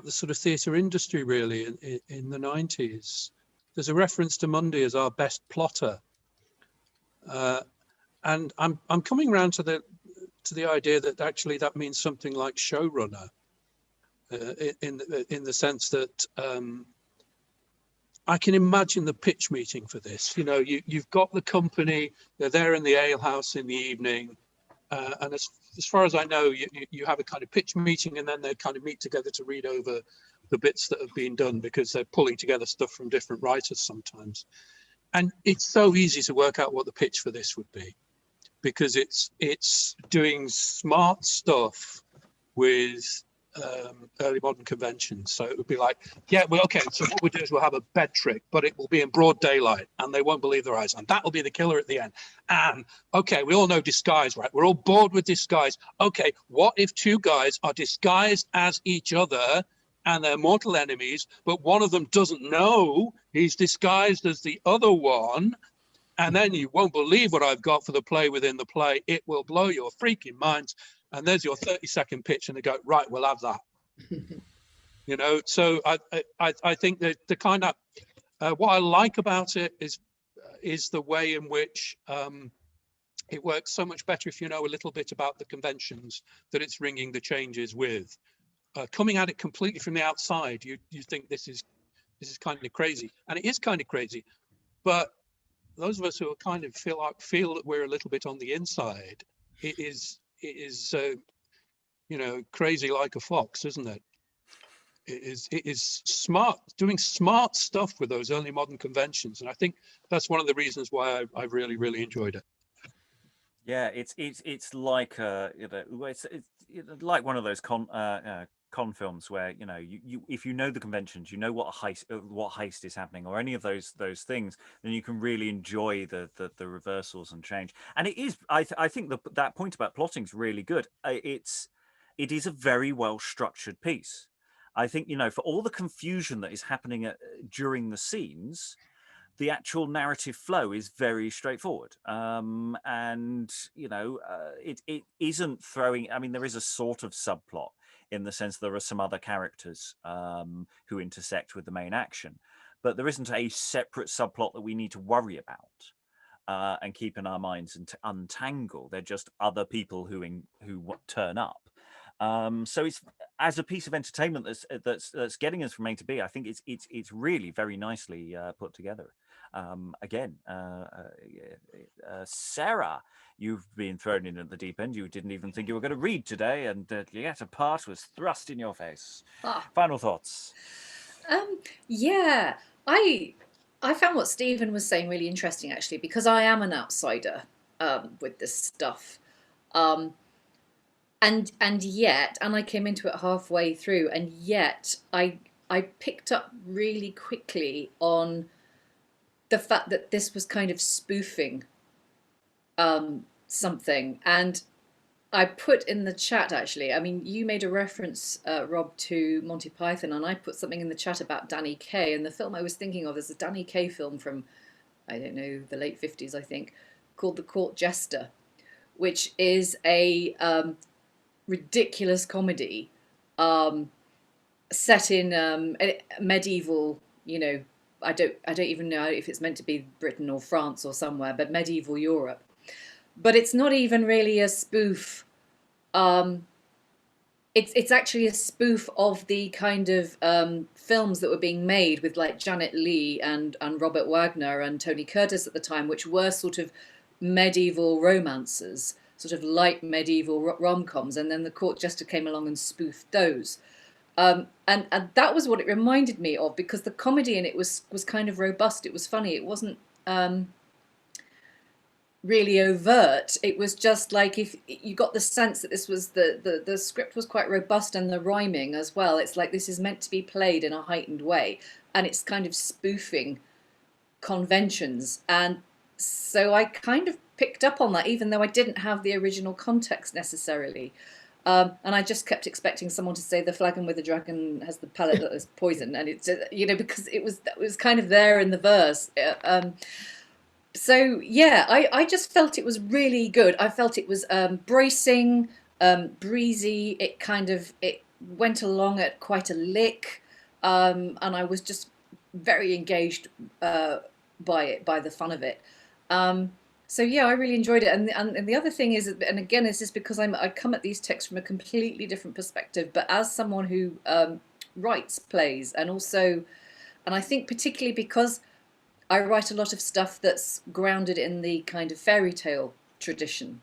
sort of theatre industry really in the 90s. there's a reference to Munday as our best plotter, and I'm coming around to the idea that actually that means something like showrunner, in the sense that I can imagine the pitch meeting for this. You know, you've got the company, they're there in the alehouse in the evening, and as far as I know, you have a kind of pitch meeting, and then they kind of meet together to read over the bits that have been done, because they're pulling together stuff from different writers sometimes. And it's so easy to work out what the pitch for this would be, because it's doing smart stuff with early modern conventions. So it would be like, yeah, well, okay, so what we'll do is we'll have a bed trick, but it will be in broad daylight and they won't believe their eyes, and that will be the killer at the end. And okay, we all know disguise, right? We're all bored with disguise. Okay, what if two guys are disguised as each other and they're mortal enemies, but one of them doesn't know he's disguised as the other one? And then you won't believe what I've got for the play within the play. It will blow your freaking minds. And there's your 30-second pitch, and they go, right, we'll have that. You know, so I think that the kind of what I like about it is the way in which it works so much better if you know a little bit about the conventions that it's ringing the changes with. Coming at it completely from the outside, you think this is kind of crazy, and it is kind of crazy. But those of us who are kind of feel that we're a little bit on the inside, it is you know, crazy like a fox, isn't it? It is smart, doing smart stuff with those early modern conventions, and I think that's one of the reasons why I really, really enjoyed it. Yeah, it's like you know, it's like one of those con films where, you know, you if you know the conventions, you know what heist is happening, or any of those things, then you can really enjoy the reversals and change. And it is, I think that point about plotting is really good. It is a very well structured piece. I think, you know, for all the confusion that is happening during the scenes, the actual narrative flow is very straightforward. And, you know, it isn't throwing, I mean, there is a sort of subplot in the sense there are some other characters who intersect with the main action, but there isn't a separate subplot that we need to worry about and keep in our minds and to untangle. They're just other people who turn up. So it's, as a piece of entertainment that's getting us from A to B, I think it's really very nicely put together. Again, Sarah, you've been thrown in at the deep end. You didn't even think you were going to read today, and yet a part was thrust in your face. Final thoughts? Yeah, I found what Stephen was saying really interesting, actually, because I am an outsider with this stuff. And yet, and I came into it halfway through, and yet I picked up really quickly on the fact that this was kind of spoofing something. And I put in the chat, actually, I mean, you made a reference, Rob, to Monty Python, and I put something in the chat about Danny Kaye. And the film I was thinking of is a Danny Kaye film from, I don't know, the late 50s, I think, called The Court Jester, which is a ridiculous comedy set in medieval, you know, I don't even know if it's meant to be Britain or France or somewhere, but medieval Europe. But it's not even really a spoof. It's actually a spoof of the kind of films that were being made with like Janet Leigh and Robert Wagner and Tony Curtis at the time, which were sort of medieval romances, sort of light medieval rom-coms, and then The Court Jester came along and spoofed those. And that was what it reminded me of, because the comedy in it was kind of robust. It was funny. It wasn't really overt. It was just like, if you got the sense that this was the script was quite robust, and the rhyming as well. It's like this is meant to be played in a heightened way, and it's kind of spoofing conventions. And so I kind of picked up on that, even though I didn't have the original context necessarily. And I just kept expecting someone to say the flagon with the dragon has the palate that is poison, and it's, you know, because it was kind of there in the verse. So yeah, I just felt it was really good. I felt it was bracing, breezy. It went along at quite a lick, and I was just very engaged by it, by the fun of it. So yeah, I really enjoyed it. And the other thing is, and again, it's just because I come at these texts from a completely different perspective, but as someone who writes plays, and also, and I think particularly because I write a lot of stuff that's grounded in the kind of fairy tale tradition.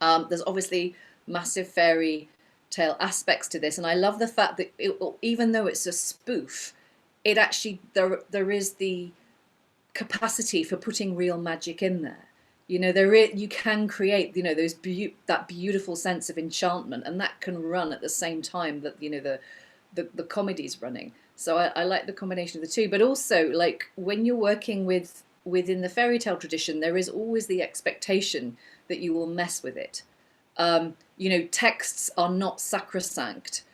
There's obviously massive fairy tale aspects to this, and I love the fact that even though it's a spoof, it actually there is the capacity for putting real magic in there. You know, you can create, you know, that beautiful sense of enchantment, and that can run at the same time that, you know, the comedy's running. So I like the combination of the two. But also, like, when you're working within the fairy tale tradition, there is always the expectation that you will mess with it. You know, texts are not sacrosanct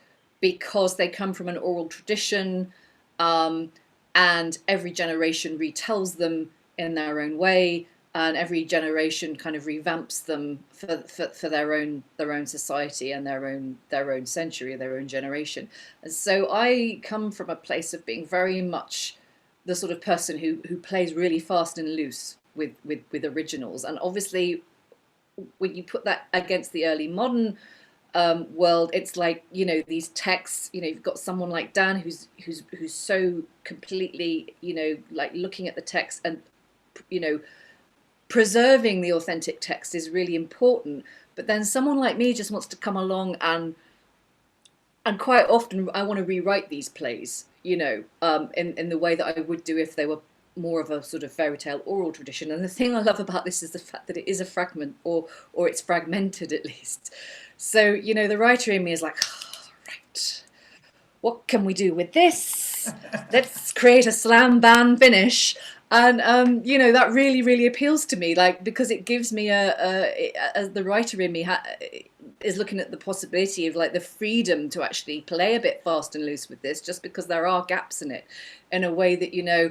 because they come from an oral tradition, and every generation retells them in their own way, and every generation kind of revamps them for their own society and their own century, their own generation. And so I come from a place of being very much the sort of person who plays really fast and loose with originals. And obviously, when you put that against the early modern world, it's like, you know, these texts, you know, you've got someone like Dan who's so completely, you know, like looking at the text and, you know, preserving the authentic text is really important. But then someone like me just wants to come along and quite often I want to rewrite these plays, you know, in the way that I would do if they were more of a sort of fairy tale oral tradition. And the thing I love about this is the fact that it is a fragment, or it's fragmented at least. So, you know, the writer in me is like, oh, right, what can we do with this? Let's create a slam bang finish. And, you know, that really, really appeals to me, like, because it gives me as the writer in me is looking at the possibility of, like, the freedom to actually play a bit fast and loose with this, just because there are gaps in it, in a way that, you know,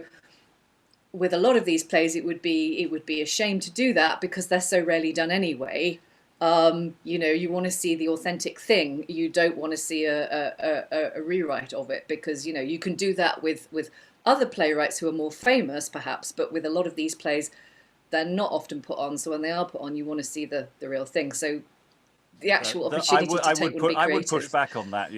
with a lot of these plays, it would be a shame to do that because they're so rarely done anyway. You know, you want to see the authentic thing. You don't want to see a rewrite of it, because, you know, you can do that with other playwrights who are more famous, perhaps, but with a lot of these plays, they're not often put on. So when they are put on, you want to see the real thing. So the actual opportunity to take would be creative. I would push back on that.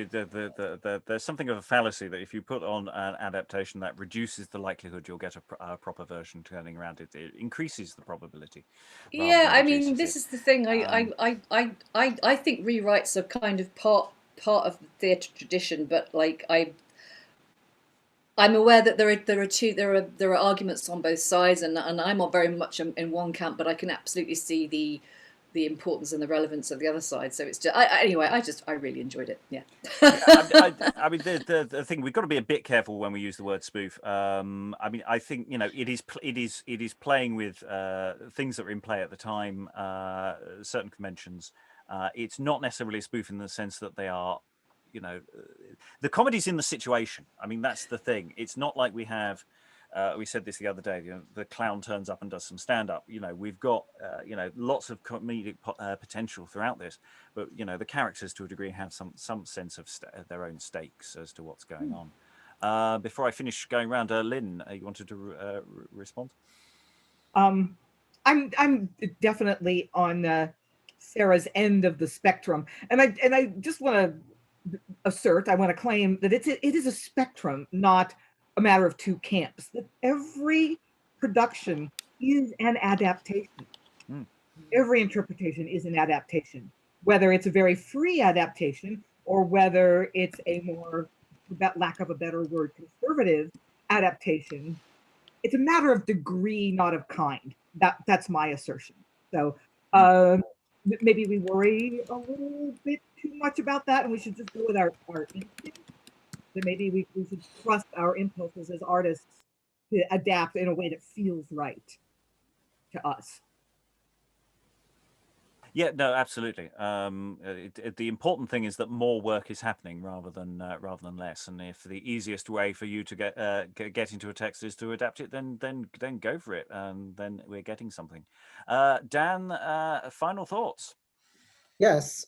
There's something of a fallacy that if you put on an adaptation, that reduces the likelihood you'll get a proper version turning around. It increases the probability. Yeah, I mean, this is the thing. I think rewrites are kind of part of the theatre tradition, but like I'm aware that there are arguments on both sides, and I'm very much in one camp, but I can absolutely see the importance and the relevance of the other side. So it's just anyway. I really enjoyed it. Yeah. I mean, the thing, we've got to be a bit careful when we use the word spoof. I mean, I think, you know, it is playing with things that were in play at the time, certain conventions. It's not necessarily a spoof in the sense that they are, you know, the comedy's in the situation. I mean, that's the thing. It's not like we have. We said this the other day. You know, the clown turns up and does some stand-up. You know, we've got you know, lots of comedic potential throughout this, but you know, the characters to a degree have some sense of their own stakes as to what's going on. Before I finish going around, Lynn, you wanted to respond? I'm definitely on Sarah's end of the spectrum, and I just want to assert, I want to claim that it is a spectrum, not a matter of two camps. That every production is an adaptation. Every interpretation is an adaptation, whether it's a very free adaptation or whether it's a more, without lack of a better word, conservative adaptation. It's a matter of degree, not of kind. That's my assertion. So maybe we worry a little bit too much about that, and we should just go with our instinct. So maybe we should trust our impulses as artists to adapt in a way that feels right to us. Yeah, no, absolutely. The important thing is that more work is happening rather than less. And if the easiest way for you to get into a text is to adapt it, then go for it, and then we're getting something. Dan, final thoughts? Yes,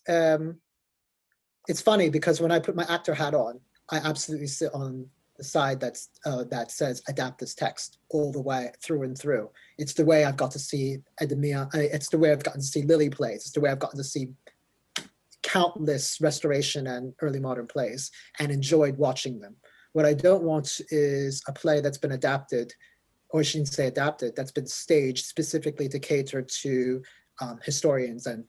it's funny because when I put my actor hat on, I absolutely sit on the side that says adapt this text all the way through and through. It's the way I've got to see Edemia. It's the way I've gotten to see Lily plays. It's the way I've gotten to see countless Restoration and early modern plays and enjoyed watching them. What I don't want is a play that's been adapted, or I shouldn't say adapted, that's been staged specifically to cater to historians and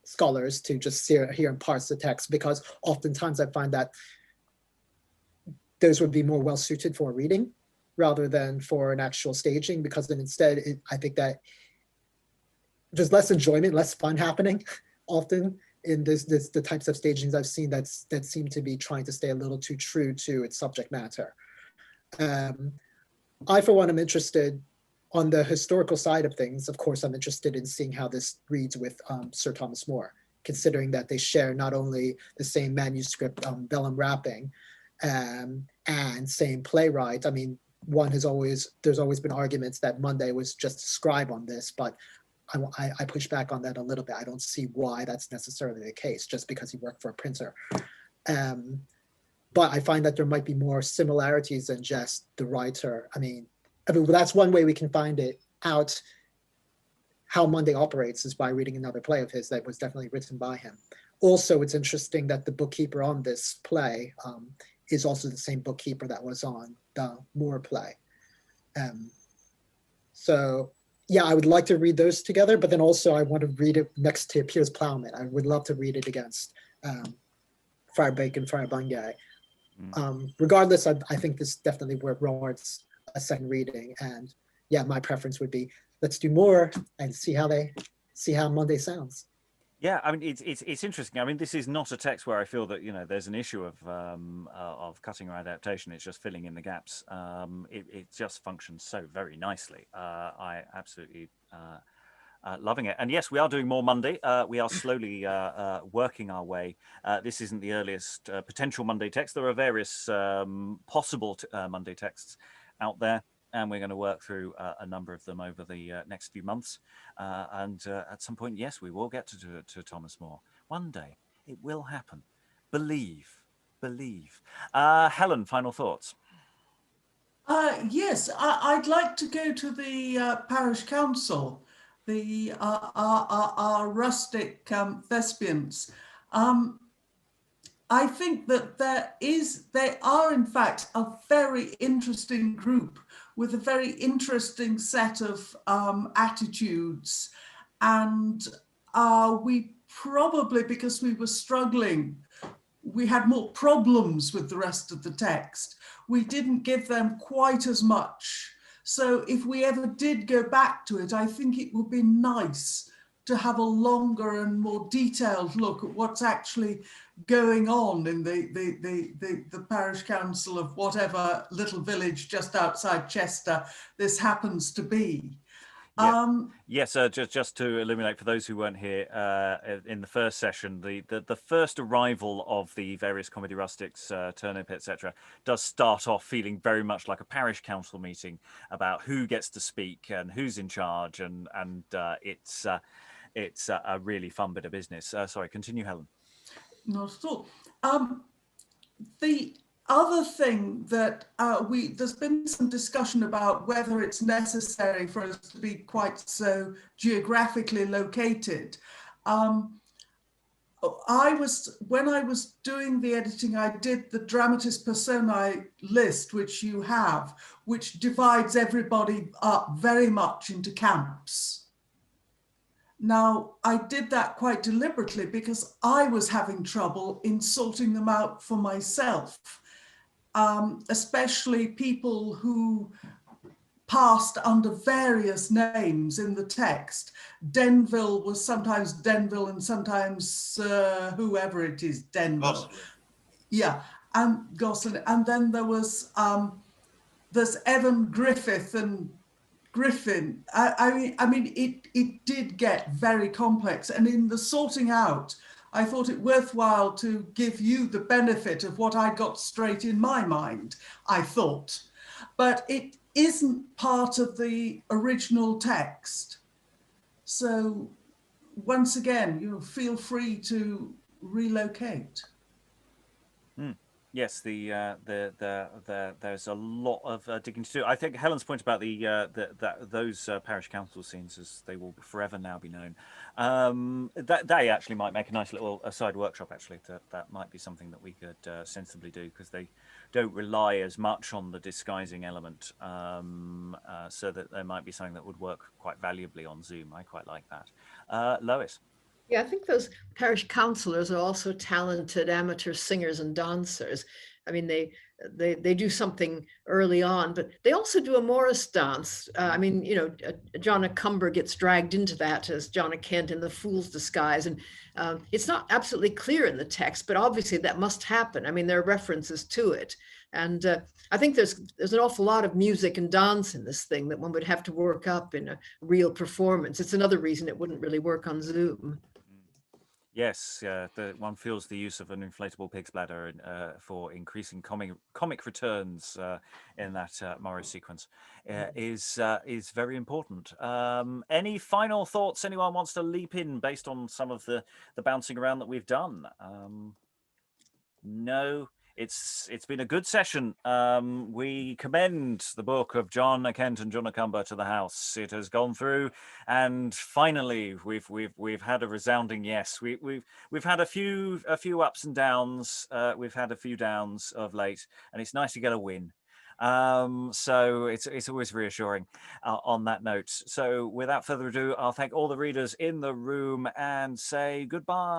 scholars to just hear and parse the text, because oftentimes I find that those would be more well suited for reading rather than for an actual staging, because then instead I think that there's less enjoyment, less fun happening often in the types of stagings I've seen that seem to be trying to stay a little too true to its subject matter. I, for one, am interested on the historical side of things. Of course, I'm interested in seeing how this reads with Sir Thomas More, considering that they share not only the same manuscript vellum wrapping and same playwright. I mean, there's always been arguments that Munday was just a scribe on this, but I push back on that a little bit. I don't see why that's necessarily the case, just because he worked for a printer. But I find that there might be more similarities than just the writer. I mean, that's one way we can find it out. How Munday operates is by reading another play of his that was definitely written by him. Also, it's interesting that the bookkeeper on this play is also the same bookkeeper that was on the Moore play. So yeah, I would like to read those together, but then also I want to read it next to Piers Plowman. I would love to read it against Friar Bacon, Friar Bungay. Regardless, I think this definitely warrants a second reading. And yeah, my preference would be let's do more and see how Munday sounds. Yeah, I mean, it's interesting. I mean, this is not a text where I feel that, you know, there's an issue of cutting or adaptation. It's just filling in the gaps. It just functions so very nicely. I absolutely loving it. And yes, we are doing more Munday. We are slowly working our way. This isn't the earliest potential Munday text. There are various possible Munday texts out there, and we're going to work through a number of them over the next few months. And at some point, yes, we will get to Thomas More. One day, it will happen. Believe. Helen, final thoughts? Yes, I'd like to go to the parish council, our rustic thespians. I think that they are in fact a very interesting group with a very interesting set of attitudes, and we probably, because we were struggling, we had more problems with the rest of the text. We didn't give them quite as much. So if we ever did go back to it, I think it would be nice to have a longer and more detailed look at what's actually going on in the parish council of whatever little village just outside Chester this happens to be. Yes, just to illuminate for those who weren't here in the first session, the first arrival of the various comedy rustics, Turnop, etc., does start off feeling very much like a parish council meeting about who gets to speak and who's in charge, and it's a really fun bit of business. Sorry, continue, Helen. Not at all. The other thing that there's been some discussion about whether it's necessary for us to be quite so geographically located. When I was doing the editing, I did the dramatis personae list, which you have, which divides everybody up very much into camps. Now, I did that quite deliberately because I was having trouble in sorting them out for myself, especially people who passed under various names in the text. Denville was sometimes Denville and sometimes whoever it is, Denville. Gosselen. Yeah, and Gosselen. And then there was, there's Evan Griffith and Griffin. I mean, it did get very complex, and in the sorting out, I thought it worthwhile to give you the benefit of what I got straight in my mind, I thought. But it isn't part of the original text. So once again, feel free to relocate. Yes, there's a lot of digging to do. I think Helen's point about those parish council scenes, as they will forever now be known, that they actually might make a nice little side workshop. Actually, that might be something that we could sensibly do, because they don't rely as much on the disguising element, so that there might be something that would work quite valuably on Zoom. I quite like that. Lois. Yeah, I think those parish councillors are also talented amateur singers and dancers. I mean, they do something early on, but they also do a Morris dance. I mean, you know, John of Cumber gets dragged into that as John of Kent in the fool's disguise, and it's not absolutely clear in the text, but obviously that must happen. I mean, there are references to it, and I think there's an awful lot of music and dance in this thing that one would have to work up in a real performance. It's another reason it wouldn't really work on Zoom. Yes, one feels the use of an inflatable pig's bladder for increasing comic returns in that Morris sequence is very important. Any final thoughts anyone wants to leap in based on some of the bouncing around that we've done? No. It's been a good session. We commend the book of John a Kent and John a Cumber to the house. It has gone through, and finally we've had a resounding yes. We've had a few ups and downs. We've had a few downs of late, and it's nice to get a win. So it's always reassuring on that note. So without further ado, I'll thank all the readers in the room and say goodbye.